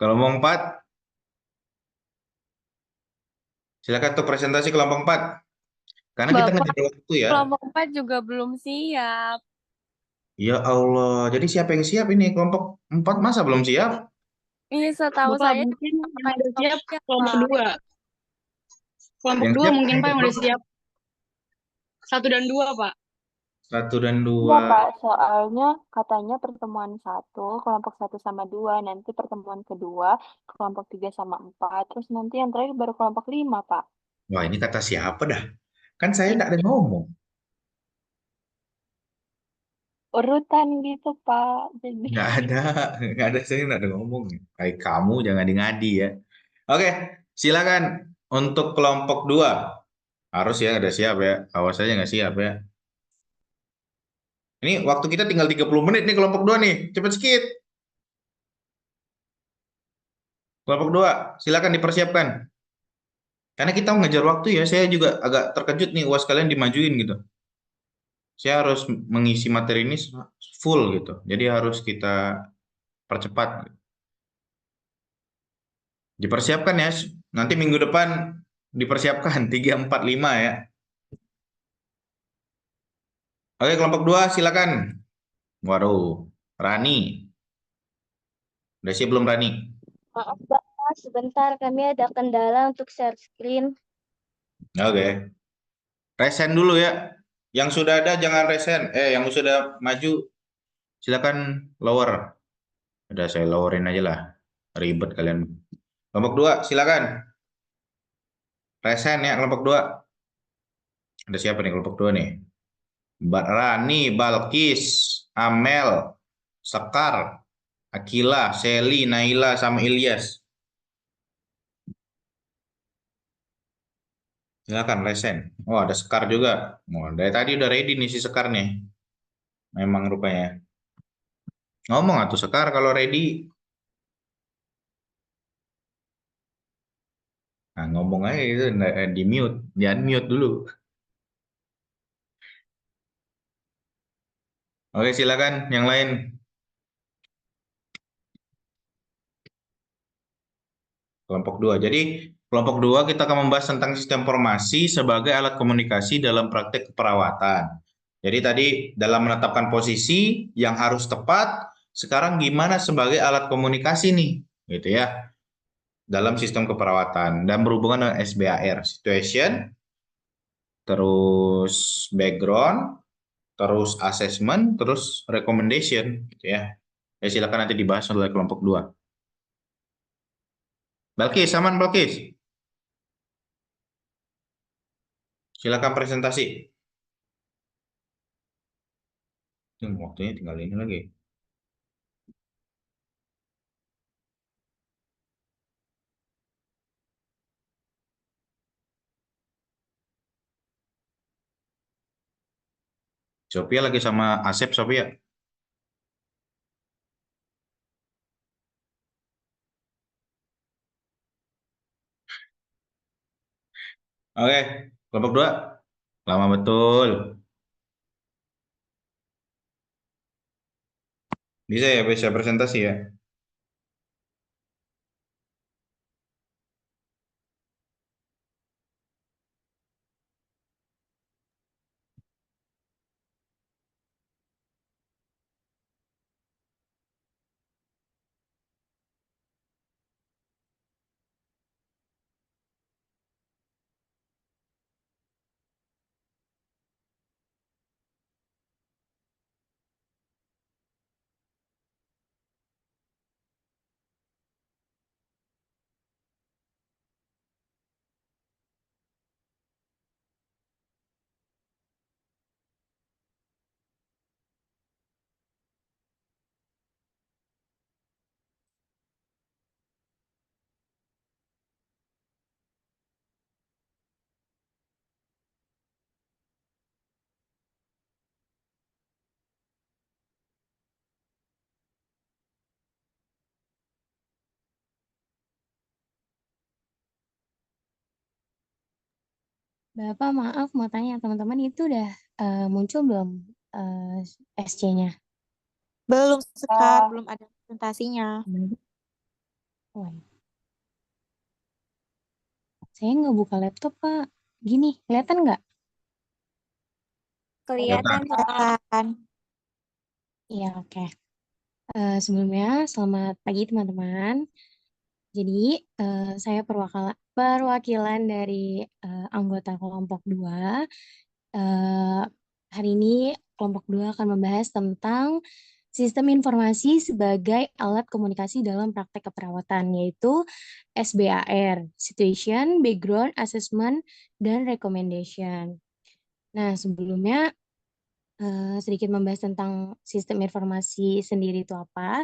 Kelompok 4. Silakan untuk presentasi kelompok 4. Karena kita Bapak, ngejar waktu ya. kelompok 4 juga belum siap. Ya Allah. Jadi siapa yang siap ini? Kelompok 4 masa belum siap? Iya, setahu Bapak, saya mungkin yang sampai udah siap siap, kelompok Pak. 2. Kelompok Yang 2 siap mungkin Pak yang kelompok udah siap. 1 dan 2, Pak. 1 dan 2. Iya, Pak. Soalnya katanya pertemuan 1, kelompok 1 sama 2. Nanti pertemuan kedua, kelompok 3 sama 4. Terus nanti yang terakhir baru kelompok 5, Pak. Wah, ini kata siapa dah? Kan saya tidak ada ngomong. Urutan gitu, Pak. Jadi Nggak ada. Nggak ada. Saya nggak ada ngomong. Kayak kamu jangan ngadi ya. Oke, silakan untuk kelompok 2. Harus ya, ada siap ya. Awas aja nggak siap ya. Ini waktu kita tinggal 30 menit nih kelompok 2 nih. Cepet sedikit. Kelompok 2, silakan dipersiapkan. Karena kita mengejar waktu ya, saya juga agak terkejut nih, UAS kalian dimajuin gitu. Saya harus mengisi materi ini full gitu. Jadi harus kita percepat. Dipersiapkan ya. Nanti minggu depan dipersiapkan 3, 4, 5 ya. Oke, kelompok 2 silakan. Waduh, Rani. Udah siap belum Rani? Maaf Bapak, sebentar kami ada kendala untuk share screen. Oke. Resen dulu ya. Yang sudah ada jangan resen. Yang sudah maju silakan lower. Udah saya lowerin aja lah. Ribet kalian. Kelompok 2 silakan. Resen ya kelompok 2. Ada siapa nih kelompok 2 nih? Mbak Rani, Balkis, Amel, Sekar, Akila, Seli, Naila, sama Ilyas. Silakan resen. Oh, ada Sekar juga. Oh, dari tadi udah ready nih si Sekar nih. Memang rupanya. Ngomong atuh Sekar kalau ready. Nah, ngomong aja itu di mute, di unmute dulu. Oke, silakan yang lain. Kelompok 2. Jadi, kelompok 2 kita akan membahas tentang sistem informasi sebagai alat komunikasi dalam praktek keperawatan. Jadi tadi dalam menetapkan posisi yang harus tepat, sekarang gimana sebagai alat komunikasi nih, gitu ya. Dalam sistem keperawatan dan berhubungan dengan SBAR, situation, terus background, terus assessment, terus recommendation, gitu ya. Ya silakan nanti dibahas oleh kelompok 2. Balkis, aman Balkis? Silakan presentasi. Waktunya tinggal ini lagi. Sophia lagi sama Asep, Sophia. Oke, kelompok 2. Lama betul. Bisa presentasi ya. Bapak, maaf mau tanya teman-teman itu udah muncul belum SC-nya? Belum Sekar, belum ada presentasinya. Oh, saya nggak buka laptop, Pak. Gini, kelihatan nggak? Kelihatan. Iya, oke. Sebelumnya, selamat pagi teman-teman. Jadi, saya perwakilan dari anggota kelompok 2. Hari ini kelompok 2 akan membahas tentang sistem informasi sebagai alat komunikasi dalam praktek keperawatan, yaitu SBAR, Situation, Background, Assessment, dan Recommendation. Nah, sebelumnya sedikit membahas tentang sistem informasi sendiri itu apa.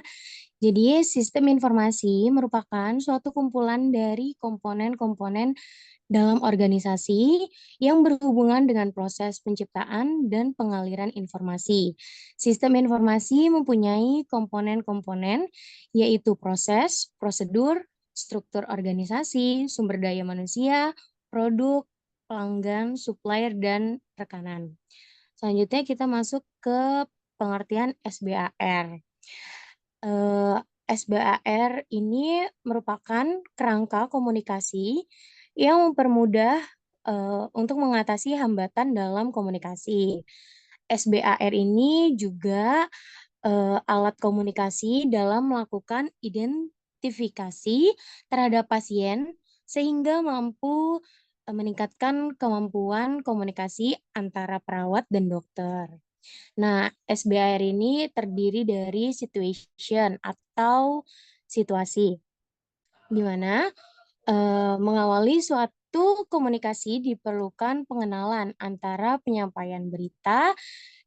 Jadi, sistem informasi merupakan suatu kumpulan dari komponen-komponen dalam organisasi yang berhubungan dengan proses penciptaan dan pengaliran informasi. Sistem informasi mempunyai komponen-komponen, yaitu proses, prosedur, struktur organisasi, sumber daya manusia, produk, pelanggan, supplier, dan rekanan. Selanjutnya kita masuk ke pengertian SBAR. SBAR ini merupakan kerangka komunikasi yang mempermudah untuk mengatasi hambatan dalam komunikasi. SBAR ini juga alat komunikasi dalam melakukan identifikasi terhadap pasien sehingga mampu meningkatkan kemampuan komunikasi antara perawat dan dokter. Nah, SBAR ini terdiri dari situation atau situasi, di mana mengawali suatu komunikasi diperlukan pengenalan antara penyampaian berita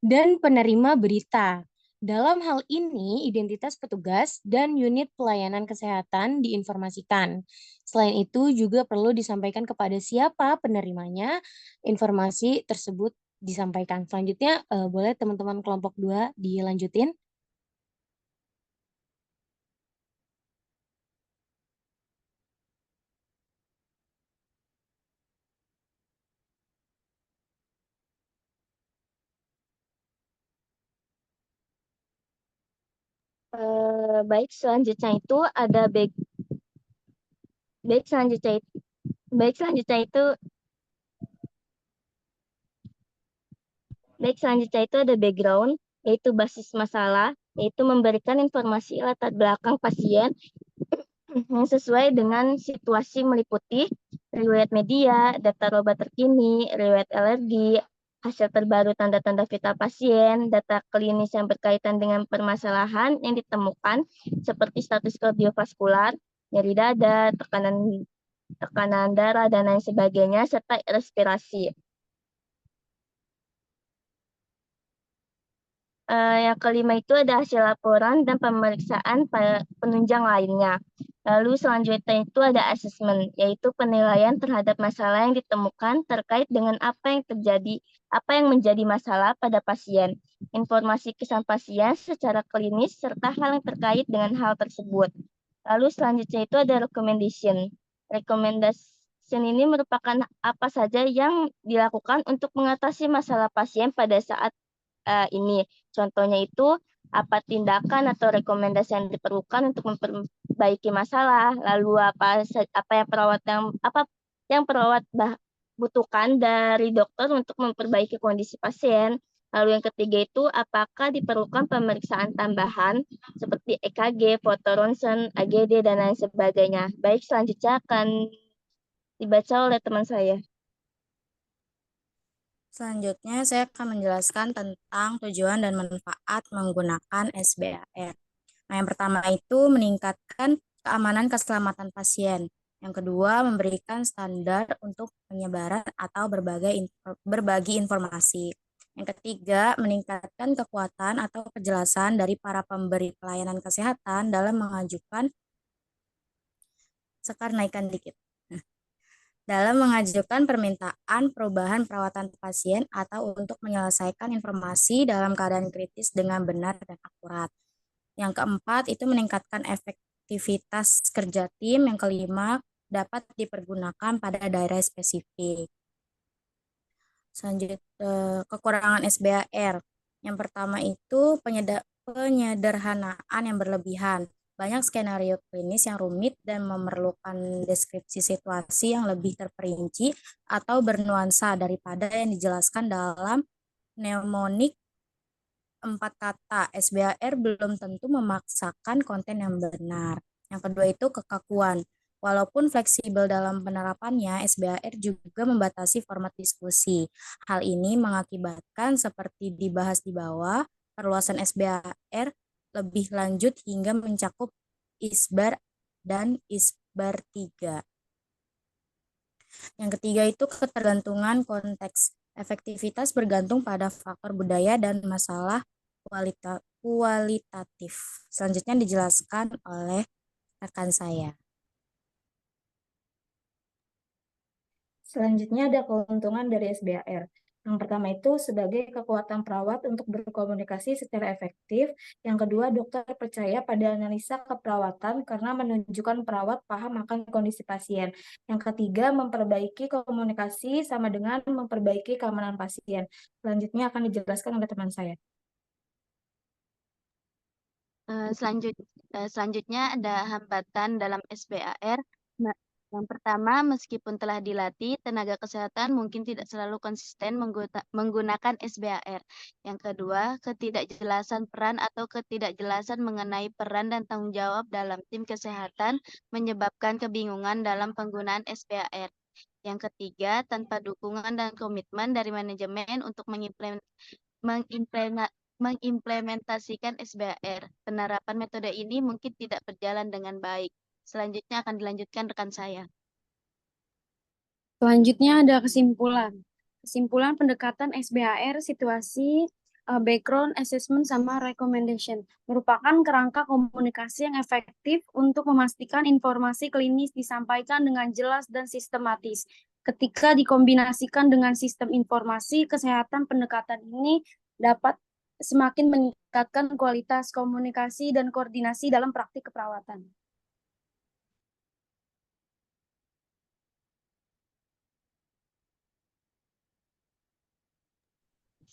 dan penerima berita. Dalam hal ini, identitas petugas dan unit pelayanan kesehatan diinformasikan. Selain itu, juga perlu disampaikan kepada siapa penerimanya, informasi tersebut disampaikan. Selanjutnya, boleh teman-teman kelompok 2 dilanjutin. Baik, selanjutnya itu ada baik selanjutnya itu ada background, yaitu basis masalah, yaitu memberikan informasi latar belakang pasien yang sesuai dengan situasi meliputi riwayat media, daftar obat terkini, riwayat alergi, hasil terbaru tanda-tanda vital pasien, data klinis yang berkaitan dengan permasalahan yang ditemukan seperti status kardiovaskular, nyeri dada, tekanan darah, dan lain sebagainya, serta respirasi. Yang kelima itu ada hasil laporan dan pemeriksaan penunjang lainnya. Lalu selanjutnya itu ada asesmen, yaitu penilaian terhadap masalah yang ditemukan terkait dengan apa yang menjadi masalah pada pasien, informasi kesan pasien secara klinis, serta hal yang terkait dengan hal tersebut. Lalu selanjutnya itu ada recommendation. Recommendation ini merupakan apa saja yang dilakukan untuk mengatasi masalah pasien pada saat ini. Contohnya itu apa tindakan atau rekomendasi yang diperlukan untuk memperbaiki masalah, lalu apa yang perawat butuhkan dari dokter untuk memperbaiki kondisi pasien. Lalu yang ketiga itu apakah diperlukan pemeriksaan tambahan seperti EKG, foto ronsen, AGD, dan lain sebagainya. Baik, selanjutnya akan dibaca oleh teman saya. Selanjutnya, saya akan menjelaskan tentang tujuan dan manfaat menggunakan SBAR. Nah, yang pertama itu meningkatkan keamanan keselamatan pasien. Yang kedua, memberikan standar untuk penyebaran atau berbagi informasi. Yang ketiga, meningkatkan kekuatan atau kejelasan dari para pemberi pelayanan kesehatan dalam mengajukan permintaan perubahan perawatan pasien atau untuk menyelesaikan informasi dalam keadaan kritis dengan benar dan akurat. Yang keempat itu meningkatkan efektivitas kerja tim. Yang kelima dapat dipergunakan pada daerah spesifik. Selanjutnya, kekurangan SBAR. Yang pertama itu penyederhanaan yang berlebihan. Banyak skenario klinis yang rumit dan memerlukan deskripsi situasi yang lebih terperinci atau bernuansa daripada yang dijelaskan dalam mnemonik 4 kata. SBAR belum tentu memaksakan konten yang benar. Yang kedua itu kekakuan. Walaupun fleksibel dalam penerapannya, SBAR juga membatasi format diskusi. Hal ini mengakibatkan seperti dibahas di bawah, perluasan SBAR lebih lanjut hingga mencakup ISBAR dan ISBAR 3. Yang ketiga itu ketergantungan konteks. Efektivitas bergantung pada faktor budaya dan masalah kualitatif. Selanjutnya dijelaskan oleh rekan saya. Selanjutnya ada keuntungan dari SBAR. Yang pertama itu sebagai kekuatan perawat untuk berkomunikasi secara efektif. Yang kedua, dokter percaya pada analisa keperawatan karena menunjukkan perawat paham akan kondisi pasien. Yang ketiga, memperbaiki komunikasi sama dengan memperbaiki keamanan pasien. Selanjutnya akan dijelaskan oleh teman saya. Selanjutnya ada hambatan dalam SBAR. Nah, yang pertama, meskipun telah dilatih, tenaga kesehatan mungkin tidak selalu konsisten menggunakan SBAR. Yang kedua, ketidakjelasan peran atau ketidakjelasan mengenai peran dan tanggung jawab dalam tim kesehatan menyebabkan kebingungan dalam penggunaan SBAR. Yang ketiga, tanpa dukungan dan komitmen dari manajemen untuk mengimplementasikan SBAR. Penerapan metode ini mungkin tidak berjalan dengan baik. Selanjutnya akan dilanjutkan rekan saya. Selanjutnya ada kesimpulan. Kesimpulan pendekatan SBAR, situasi, background assessment, sama recommendation merupakan kerangka komunikasi yang efektif untuk memastikan informasi klinis disampaikan dengan jelas dan sistematis. Ketika dikombinasikan dengan sistem informasi kesehatan, pendekatan ini dapat semakin meningkatkan kualitas komunikasi dan koordinasi dalam praktik keperawatan.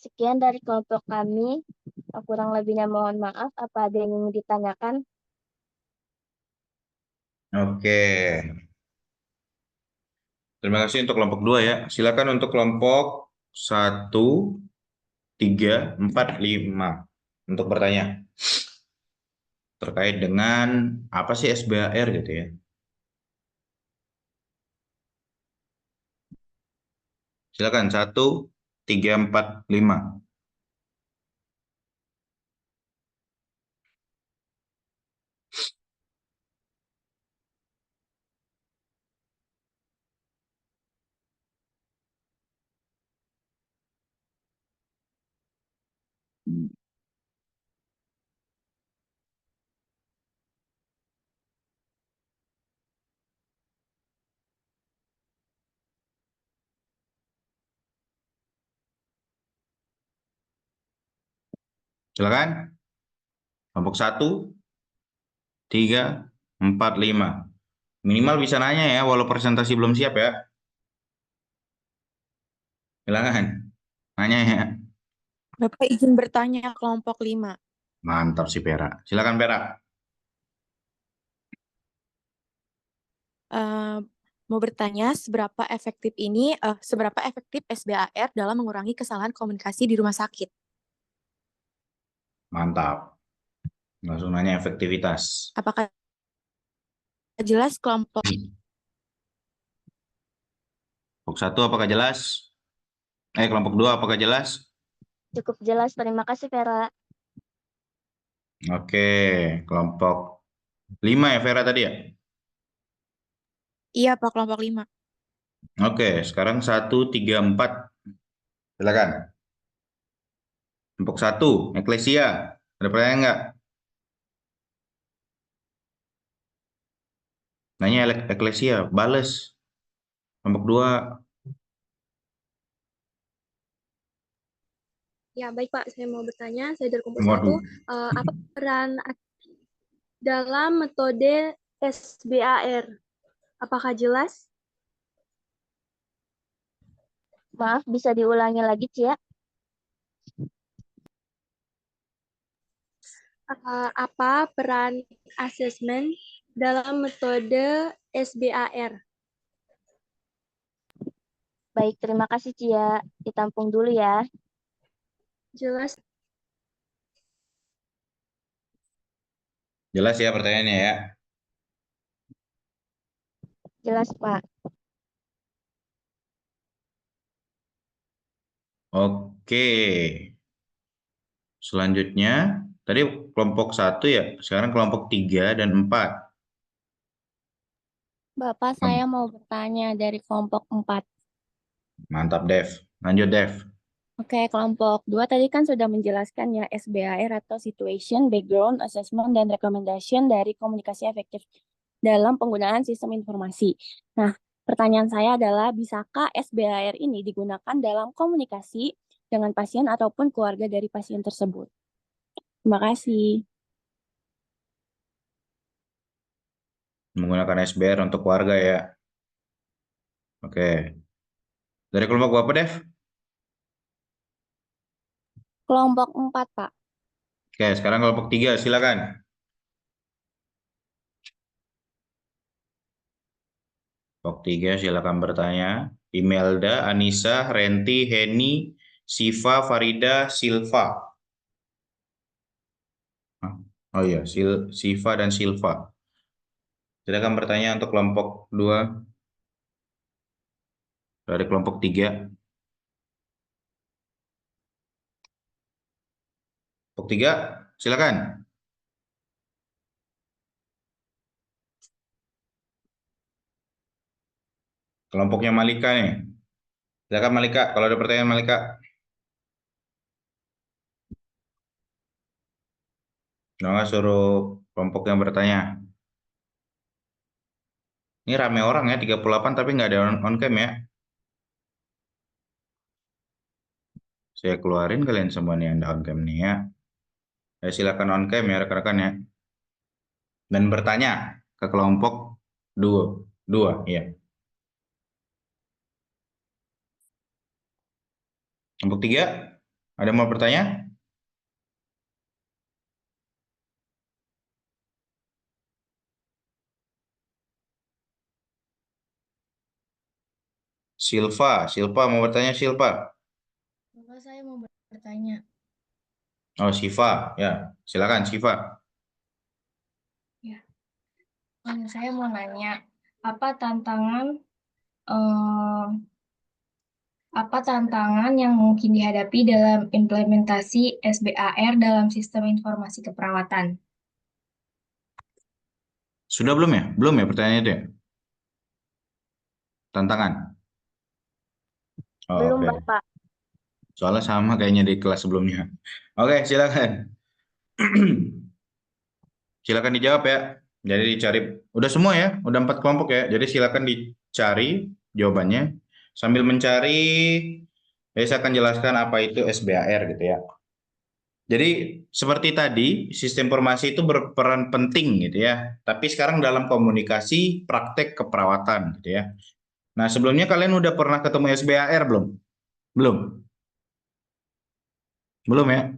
Sekian dari kelompok kami. Kurang lebihnya mohon maaf. Apa ada yang ingin ditanyakan? Oke. Terima kasih untuk kelompok 2 ya. Silakan untuk kelompok 1, 3, 4, 5 untuk bertanya. Terkait dengan apa sih SBAR gitu ya. Silakan 1, 3, 4, 5. Silakan. Kelompok 1, 3, 4, 5. Minimal bisa nanya ya, walau presentasi belum siap ya. Silakan. Nanya ya. Bapak izin bertanya kelompok 5. Mantap sih Pera. Silakan Pera. Mau bertanya seberapa efektif SBAR dalam mengurangi kesalahan komunikasi di rumah sakit? Mantap. Langsung nanya efektivitas. Apakah jelas kelompok Kelompok 1 apakah jelas? Kelompok 2 apakah jelas? Cukup jelas. Terima kasih, Vera. Oke, kelompok 5 ya Vera tadi ya? Iya, Pak, kelompok 5. Oke, sekarang 1, 3, 4. Silakan. Kelompok 1, Eklesia. Ada pertanyaan nggak? Nanya Eklesia, bales. Kelompok 2. Ya, baik Pak. Saya mau bertanya, saya dari kelompok Waduh. 1. Apa peran dalam metode SBAR? Apakah jelas? Maaf, bisa diulangi lagi, Cia? Apa peran asesmen dalam metode SBAR? Baik, terima kasih, Cia. Ditampung dulu ya. Jelas. Jelas ya pertanyaannya ya? Jelas, Pak. Oke. Selanjutnya, tadi kelompok 1 ya, sekarang kelompok 3 dan 4. Bapak, saya mau bertanya dari kelompok 4. Mantap, Dev. Lanjut, Dev. Oke, kelompok 2 tadi kan sudah menjelaskan ya SBAR atau Situation, Background, Assessment, dan Recommendation dari komunikasi efektif dalam penggunaan sistem informasi. Nah, Pertanyaan saya adalah, bisakah SBAR ini digunakan dalam komunikasi dengan pasien ataupun keluarga dari pasien tersebut? Terima kasih. Menggunakan SBR untuk keluarga ya. Oke. Dari kelompok berapa, Dev? Kelompok 4, Pak. Oke, sekarang kelompok 3, silakan. Kelompok 3, silakan bertanya. Imelda, Anissa, Renti, Heni, Siva, Farida, Silva. Oh iya, Siva dan Silva. Silakan bertanya untuk kelompok 2. Dari kelompok 3. Kelompok 3, silakan. Kelompoknya Malika nih. Silakan Malika, kalau ada pertanyaan Malika. Nggak suruh kelompok yang bertanya. Ini rame orang ya, 38 tapi nggak ada on cam ya. Saya keluarin kalian semua nih yang ada on cam nih ya. Silakan on cam ya rekan-rekan ya. Dan bertanya ke kelompok 2 ya. Kelompok 3, ada yang mau bertanya? Silva mau bertanya Silva. Bapak, saya mau bertanya. Oh, Siva, ya. Silakan Siva. Ya. Saya mau nanya, apa tantangan yang mungkin dihadapi dalam implementasi SBAR dalam sistem informasi keperawatan? Sudah belum ya? Belum ya pertanyaannya itu ya? Tantangan? Oh, Belum, oke. Bapak. Soalnya sama kayaknya di kelas sebelumnya. Oke, silakan. Silakan dijawab ya. Jadi dicari, udah semua ya, udah 4 kelompok ya. Jadi silakan dicari jawabannya. Sambil mencari, saya akan jelaskan apa itu SBAR gitu ya. Jadi seperti tadi, sistem informasi itu berperan penting gitu ya. Tapi sekarang dalam komunikasi praktek keperawatan gitu ya. Nah, sebelumnya kalian udah pernah ketemu SBAR belum? Belum? Belum ya?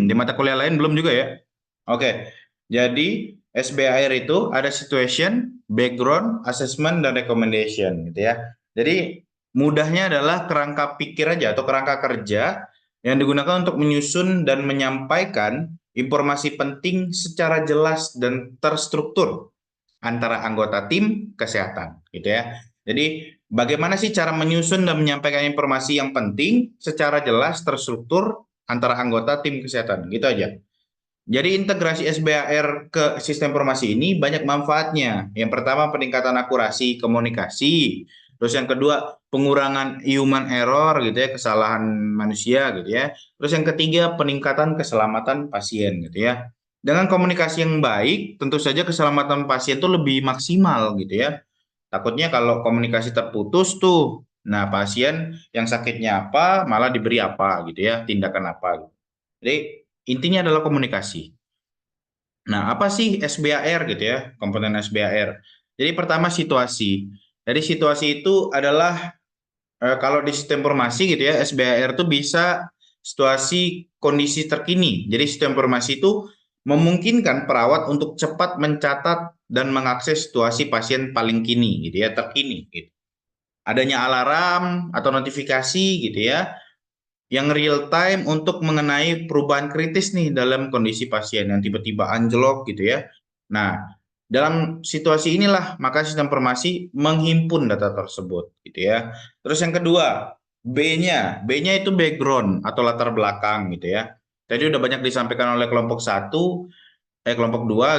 Di mata kuliah lain belum juga ya? Oke. Jadi SBAR itu ada situation, background, assessment, dan recommendation gitu ya. Jadi mudahnya adalah kerangka pikir aja atau kerangka kerja yang digunakan untuk menyusun dan menyampaikan informasi penting secara jelas dan terstruktur antara anggota tim kesehatan gitu ya. Jadi bagaimana sih cara menyusun dan menyampaikan informasi yang penting secara jelas terstruktur antara anggota tim kesehatan gitu aja. Jadi integrasi SBAR ke sistem informasi ini banyak manfaatnya. Yang pertama peningkatan akurasi komunikasi. Terus yang kedua pengurangan human error gitu ya, kesalahan manusia gitu ya. Terus yang ketiga peningkatan keselamatan pasien gitu ya. Dengan komunikasi yang baik, tentu saja keselamatan pasien itu lebih maksimal gitu ya. Takutnya kalau komunikasi terputus tuh, nah pasien yang sakitnya apa malah diberi apa gitu ya, tindakan apa gitu. Jadi intinya adalah komunikasi. Nah, apa sih SBAR gitu ya, komponen SBAR? Jadi pertama situasi. Jadi situasi itu adalah kalau di sistem informasi gitu ya, SBAR itu bisa situasi kondisi terkini. Jadi sistem informasi itu memungkinkan perawat untuk cepat mencatat dan mengakses situasi pasien paling kini gitu ya, terkini gitu. Adanya alarm atau notifikasi gitu ya, yang real time untuk mengenai perubahan kritis nih dalam kondisi pasien yang tiba-tiba anjlok gitu ya. Nah, dalam situasi inilah maka sistem informasi menghimpun data tersebut gitu ya. Terus yang kedua, B-nya itu background atau latar belakang gitu ya. Tadi udah banyak disampaikan oleh kelompok 2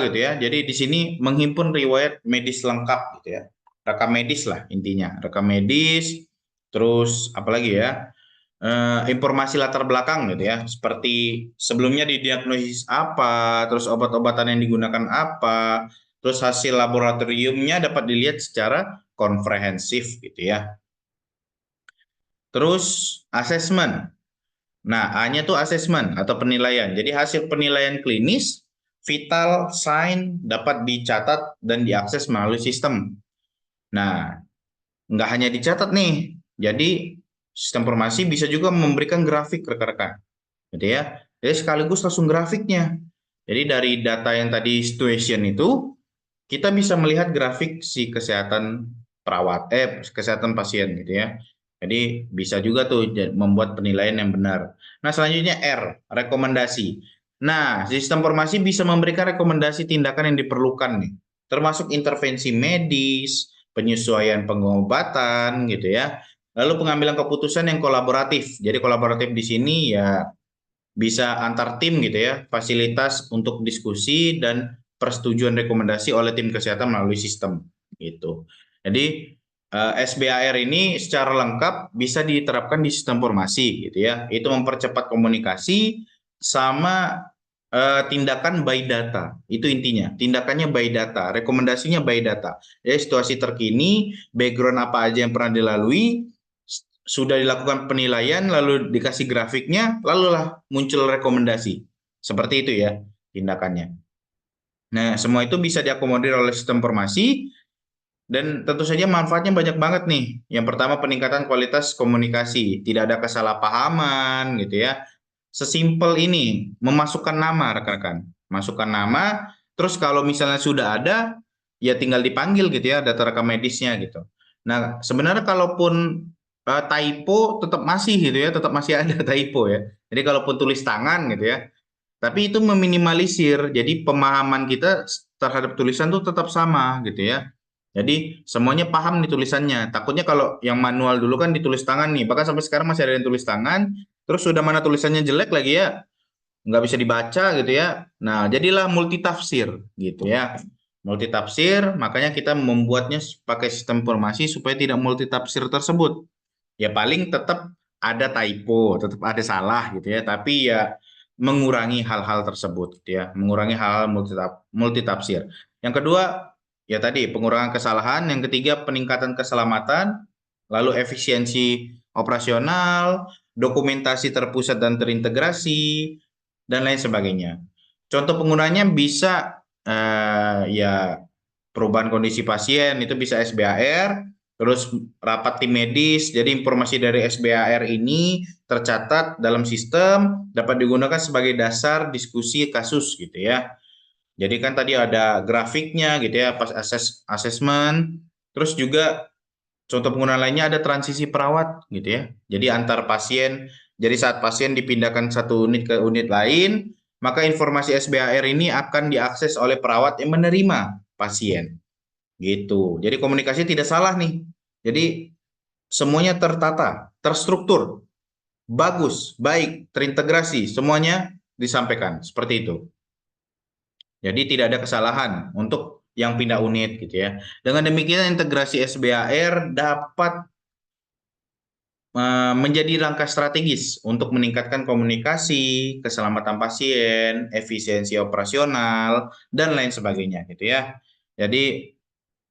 gitu ya. Jadi di sini menghimpun riwayat medis lengkap gitu ya. Rekam medis lah intinya, rekam medis, terus apalagi ya? Informasi latar belakang gitu ya, seperti sebelumnya didiagnosis apa, terus obat-obatan yang digunakan apa, terus hasil laboratoriumnya dapat dilihat secara komprehensif gitu ya. Terus assessment. Nah, A-nya tuh assessment atau penilaian. Jadi hasil penilaian klinis, vital, sign dapat dicatat dan diakses melalui sistem. Nah, nggak hanya dicatat nih. Jadi sistem informasi bisa juga memberikan grafik rekan-rekan. Gitu ya. Jadi sekaligus langsung grafiknya. Jadi dari data yang tadi situation itu, kita bisa melihat grafik si kesehatan kesehatan pasien gitu ya. Jadi bisa juga tuh membuat penilaian yang benar. Nah, selanjutnya R, rekomendasi. Nah, sistem informasi bisa memberikan rekomendasi tindakan yang diperlukan nih, termasuk intervensi medis, penyesuaian pengobatan gitu ya. Lalu pengambilan keputusan yang kolaboratif. Jadi kolaboratif di sini ya bisa antar tim gitu ya, fasilitas untuk diskusi dan persetujuan rekomendasi oleh tim kesehatan melalui sistem gitu. Jadi SBAR ini secara lengkap bisa diterapkan di sistem informasi gitu ya. Itu mempercepat komunikasi sama tindakan by data. Itu intinya. Tindakannya by data, rekomendasinya by data. Jadi situasi terkini, background apa aja yang pernah dilalui, sudah dilakukan penilaian, lalu dikasih grafiknya, lalulah muncul rekomendasi. Seperti itu ya tindakannya. Nah, semua itu bisa diakomodir oleh sistem informasi dan tentu saja manfaatnya banyak banget nih. Yang pertama, peningkatan kualitas komunikasi, tidak ada kesalahpahaman gitu ya. Sesimpel ini, memasukkan nama rekan-rekan. Masukkan nama, terus kalau misalnya sudah ada, ya tinggal dipanggil gitu ya, data rekam medisnya gitu. Nah, sebenarnya kalaupun typo tetap masih gitu ya, tetap masih ada typo ya. Jadi kalaupun tulis tangan gitu ya, tapi itu meminimalisir. Jadi pemahaman kita terhadap tulisan tuh tetap sama gitu ya. Jadi semuanya paham nih tulisannya. Takutnya kalau yang manual dulu kan ditulis tangan nih, bahkan sampai sekarang masih ada yang tulis tangan, terus sudah mana tulisannya jelek lagi ya, nggak bisa dibaca gitu ya. Nah, jadilah multitafsir gitu ya. Multitafsir, makanya kita membuatnya pakai sistem informasi supaya tidak multitafsir tersebut. Ya paling tetap ada typo, tetap ada salah gitu ya, tapi ya mengurangi hal-hal tersebut gitu ya, mengurangi hal-hal multitafsir. Yang kedua, ya tadi pengurangan kesalahan, yang ketiga peningkatan keselamatan, lalu efisiensi operasional, dokumentasi terpusat dan terintegrasi, dan lain sebagainya. Contoh penggunanya bisa ya perubahan kondisi pasien itu bisa SBAR, terus rapat tim medis. Jadi informasi dari SBAR ini tercatat dalam sistem, dapat digunakan sebagai dasar diskusi kasus gitu ya. Jadi kan tadi ada grafiknya gitu ya pas assessment, terus juga contoh penggunaan lainnya ada transisi perawat gitu ya. Jadi antar pasien, jadi saat pasien dipindahkan satu unit ke unit lain, maka informasi SBAR ini akan diakses oleh perawat yang menerima pasien. Gitu. Jadi komunikasi tidak salah nih. Jadi semuanya tertata, terstruktur, bagus, baik, terintegrasi, semuanya disampaikan seperti itu. Jadi tidak ada kesalahan untuk yang pindah unit gitu ya. Dengan demikian integrasi SBAR dapat menjadi langkah strategis untuk meningkatkan komunikasi, keselamatan pasien, efisiensi operasional, dan lain sebagainya gitu ya. Jadi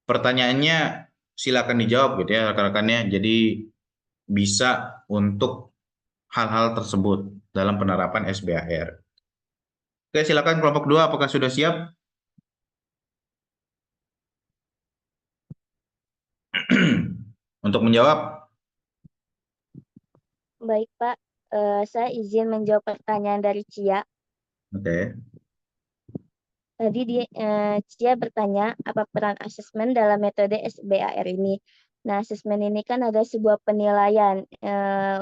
pertanyaannya silakan dijawab gitu ya rekan-rekannya. Jadi bisa untuk hal-hal tersebut dalam penerapan SBAR. Oke, silakan kelompok 2 apakah sudah siap? Untuk menjawab. Baik, Pak. Saya izin menjawab pertanyaan dari Cia. Oke. Tadi Cia bertanya apa peran asesmen dalam metode SBAR ini. Nah, asesmen ini kan ada sebuah penilaian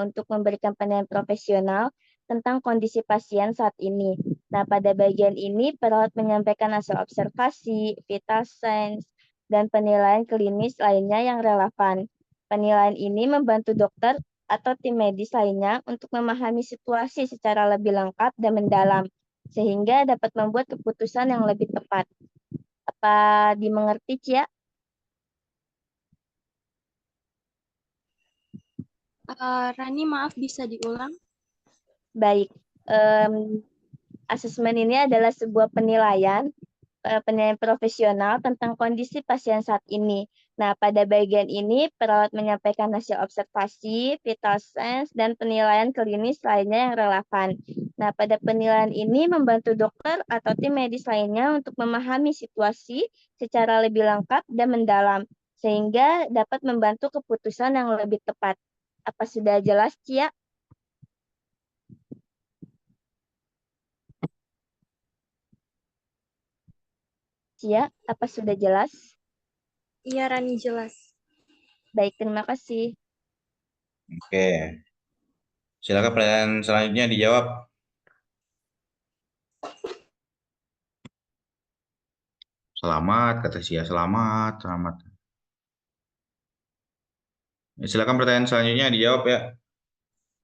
untuk memberikan penilaian profesional tentang kondisi pasien saat ini. Nah, pada bagian ini perawat menyampaikan hasil observasi, vital signs, dan penilaian klinis lainnya yang relevan. Penilaian ini membantu dokter atau tim medis lainnya untuk memahami situasi secara lebih lengkap dan mendalam, sehingga dapat membuat keputusan yang lebih tepat. Apa dimengerti, Cia? Rani, maaf bisa diulang? Baik. Asesmen ini adalah sebuah penilaian profesional tentang kondisi pasien saat ini. Nah, pada bagian ini perawat menyampaikan hasil observasi, vital signs, dan penilaian klinis lainnya yang relevan. Nah, pada penilaian ini membantu dokter atau tim medis lainnya untuk memahami situasi secara lebih lengkap dan mendalam, sehingga dapat membantu keputusan yang lebih tepat. Apa sudah jelas, Cia? Cia, apa sudah jelas? Iya, Rani, jelas. Baik, terima kasih. Oke. Silakan pertanyaan selanjutnya dijawab. Selamat, kata Sia. Selamat, selamat. Silakan pertanyaan selanjutnya dijawab ya.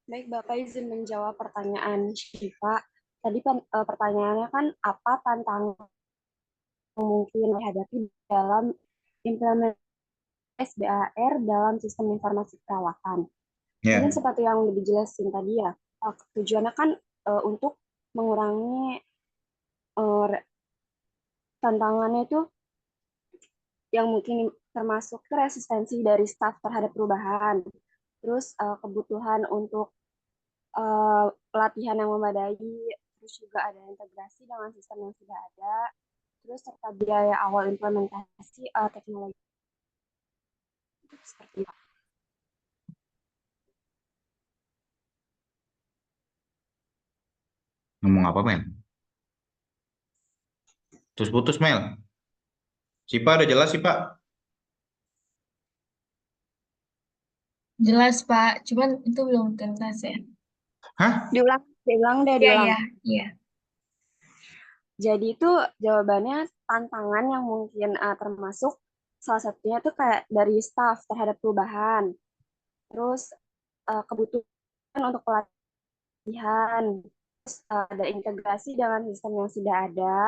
Baik, Bapak izin menjawab pertanyaan Syifa. Tadi pertanyaannya kan apa tantangan yang mungkin dihadapi dalam implementasi SBAR dalam sistem informasi perawatan. Ya. Mungkin seperti yang udah dijelasin tadi ya, tujuannya kan untuk mengurangi tantangannya itu yang mungkin termasuk resistensi dari staf terhadap perubahan, terus kebutuhan untuk pelatihan yang memadai, terus juga ada integrasi dengan sistem yang sudah ada, terus serta biaya awal implementasi teknologi seperti itu. Ngomong apa, Mel? Terus putus, Mel. Sipa udah jelas sih, Pak? Jelas, Pak. Cuman itu belum tuntas ya. Hah? Diulang deh, Iya, diulang. iya, iya. Jadi itu jawabannya tantangan yang mungkin termasuk salah satunya tuh kayak dari staff terhadap perubahan. Terus kebutuhan untuk pelatihan. Terus ada integrasi dengan sistem yang sudah ada.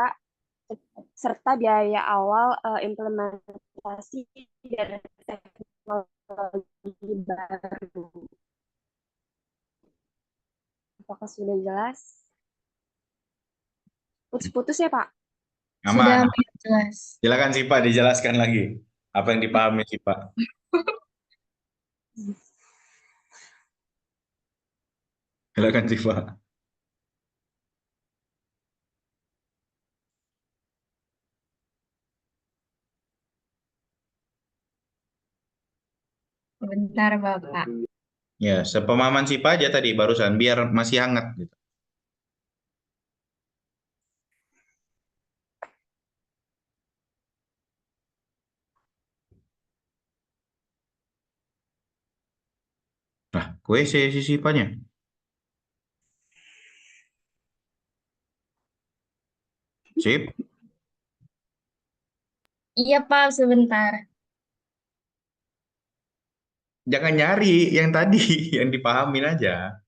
Serta biaya awal implementasi dari teknologi baru. Apakah sudah jelas? Putus-putus ya, Pak? Sudah Aman. jelas. Silakan Sipa dijelaskan lagi. Apa yang dipahami Sipa? Silakan Sipa. Bentar, Bapak. Ya, sepemahaman Sipa aja tadi barusan biar masih hangat gitu. Nah, kue si Sipanya. Sip. Iya, Pak, sebentar. Jangan nyari yang tadi, yang dipahamin aja.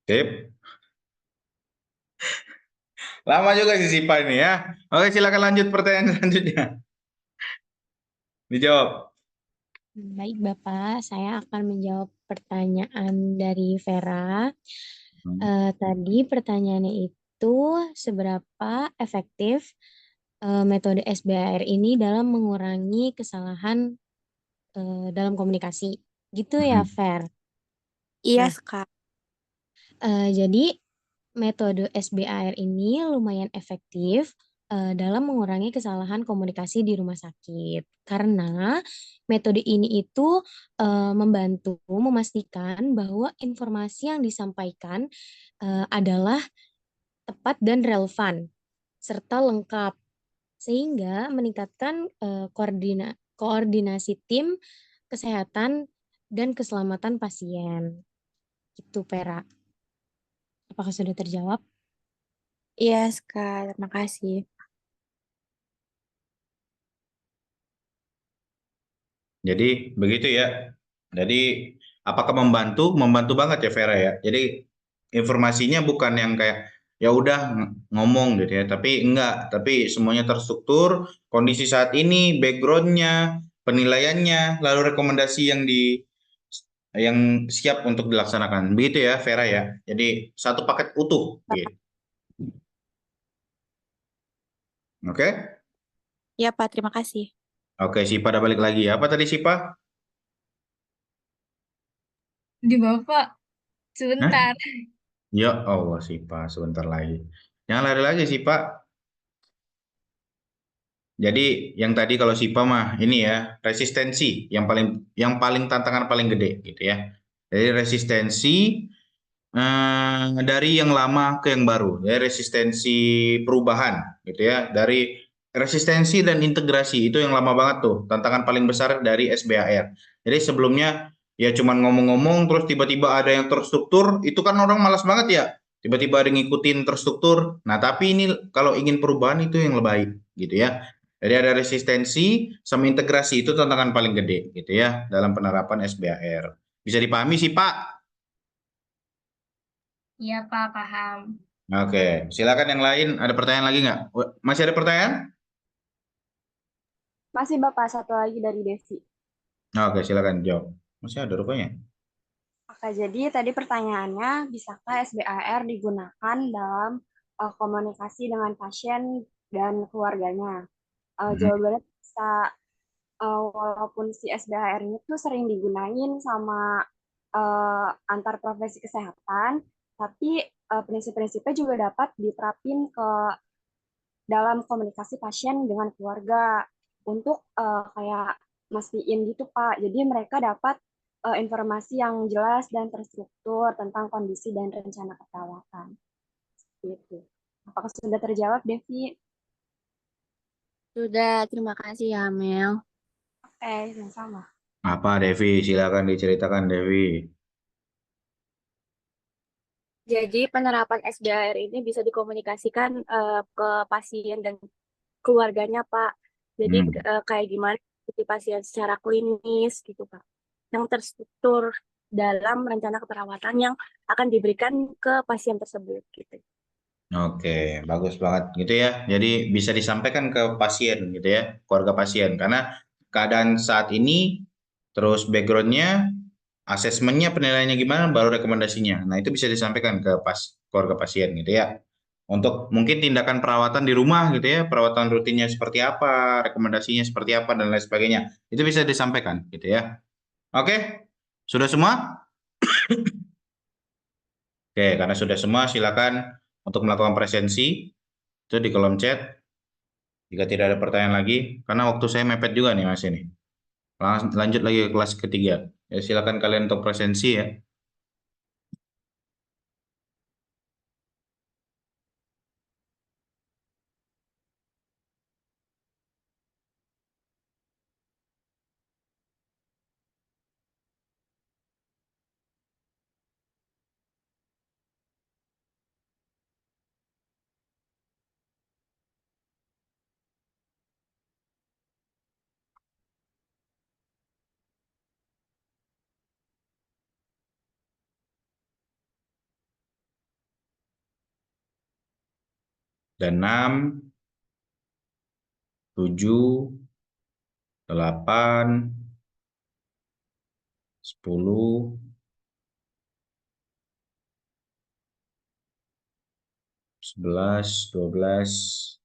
Sip. Lama juga si Sipa ini ya. Oke, silakan lanjut pertanyaan selanjutnya. Dijawab. Baik, Bapak. Saya akan menjawab pertanyaan dari Vera. Tadi pertanyaannya itu seberapa efektif metode SBAR ini dalam mengurangi kesalahan dalam komunikasi. Gitu ya, Fer? Iya, Nah, Kak. jadi metode SBAR ini lumayan efektif dalam mengurangi kesalahan komunikasi di rumah sakit. Karena metode ini itu membantu memastikan bahwa informasi yang disampaikan adalah tepat dan relevan, serta lengkap. Sehingga meningkatkan koordinasi tim kesehatan dan keselamatan pasien. Gitu, Pera. Apakah sudah terjawab? Iya, Kak. Terima kasih. Jadi begitu ya. Jadi apakah membantu? Membantu banget ya Vera ya. Jadi informasinya bukan yang kayak ya udah ngomong gitu ya, tapi enggak, tapi semuanya terstruktur, kondisi saat ini, backgroundnya, penilaiannya, lalu rekomendasi yang siap untuk dilaksanakan. Begitu ya Vera ya. Jadi satu paket utuh gitu. Oke? Ya, Pak. Terima kasih. Oke, Sipa ada balik lagi. Apa tadi Sipa? Di bawah, Pak. Hah? Sebentar. Ya Allah Sipa, sebentar lagi. Jangan lari lagi Sipa. Jadi yang tadi kalau Sipa mah ini ya resistensi yang paling tantangan paling gede gitu ya. Jadi resistensi dari yang lama ke yang baru, ya resistensi perubahan gitu ya. Dari resistensi dan integrasi itu yang lama banget tuh, tantangan paling besar dari SBAR. Jadi sebelumnya ya cuman ngomong-ngomong terus tiba-tiba ada yang terstruktur, itu kan orang malas banget ya. Tiba-tiba ada yang ngikutin terstruktur. Nah, tapi ini kalau ingin perubahan itu yang lebih gitu ya. Jadi ada resistensi sama integrasi itu tantangan paling gede gitu ya dalam penerapan SBAR. Bisa dipahami sih Pak? Iya, Pak, paham. Oke, silakan yang lain. Ada pertanyaan lagi nggak? Masih ada pertanyaan? Masih Bapak, satu lagi dari Devi. Oke, silakan jawab. Masih ada rupanya. Oke, jadi tadi pertanyaannya, bisakah SBAR digunakan dalam komunikasi dengan pasien dan keluarganya? Jawabannya bisa, walaupun si SBAR ini tuh sering digunain sama antar profesi kesehatan, tapi prinsip-prinsipnya juga dapat diterapin ke dalam komunikasi pasien dengan keluarga untuk kayak mastiin gitu Pak. Jadi mereka dapat informasi yang jelas dan terstruktur tentang kondisi dan rencana perawatan. Gitu. Apakah sudah terjawab, Devi? Sudah, terima kasih ya, Mel. Oke, sama-sama. Apa Devi? Silakan diceritakan Devi. Jadi penerapan SBAR ini bisa dikomunikasikan ke pasien dan keluarganya, Pak. Jadi kayak gimana ikuti pasien secara klinis gitu, Pak. Yang terstruktur dalam rencana keperawatan yang akan diberikan ke pasien tersebut gitu. Oke, bagus banget gitu ya. Jadi bisa disampaikan ke pasien gitu ya, keluarga pasien. Karena keadaan saat ini, terus backgroundnya, asesmennya, penilaiannya gimana, baru rekomendasinya. Nah itu bisa disampaikan ke keluarga pasien gitu ya. Untuk mungkin tindakan perawatan di rumah gitu ya, perawatan rutinnya seperti apa, rekomendasinya seperti apa, dan lain sebagainya. Itu bisa disampaikan gitu ya. Oke, sudah semua? Oke, karena sudah semua silakan untuk melakukan presensi itu di kolom chat. Jika tidak ada pertanyaan lagi, karena waktu saya mepet juga nih Mas ini. Lanjut lagi ke kelas ketiga. Ya, silakan kalian untuk presensi ya. Dan 6, 7, 8, 10, 11, 12,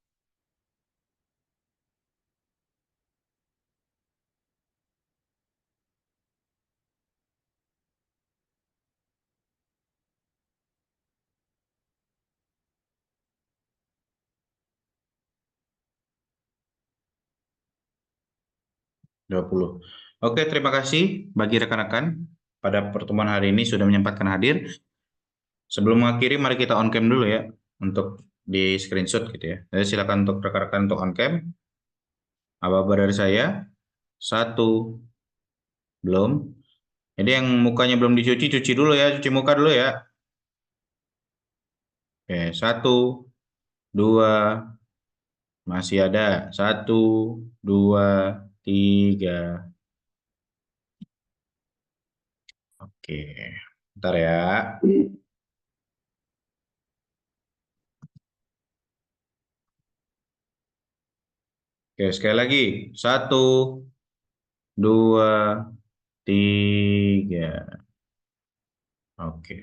20. Oke, terima kasih bagi rekan-rekan pada pertemuan hari ini sudah menyempatkan hadir. Sebelum mengakhiri, mari kita on cam dulu ya untuk di screenshot gitu ya. Jadi silakan untuk rekan-rekan untuk on cam. Apa dari saya? 1, belum. Jadi yang mukanya belum dicuci, cuci dulu ya, cuci muka dulu ya. Oke, 1, 2, masih ada. 1, 2, 3. Oke, bentar ya. Oke, sekali lagi. 1, 2, 3. Oke.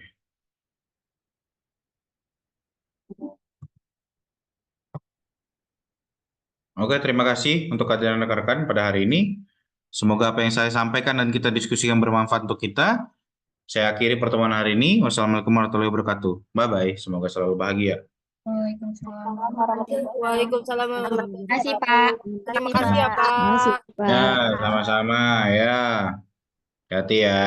Oke, terima kasih untuk kehadiran rekan-rekan pada hari ini. Semoga apa yang saya sampaikan dan kita diskusikan bermanfaat untuk kita. Saya akhiri pertemuan hari ini. Wassalamualaikum warahmatullahi wabarakatuh. Bye-bye. Semoga selalu bahagia. Waalaikumsalam. Waalaikumsalam. Terima kasih, Pak. Terima kasih ya, Pak. Ya, sama-sama ya. Hati-hati ya.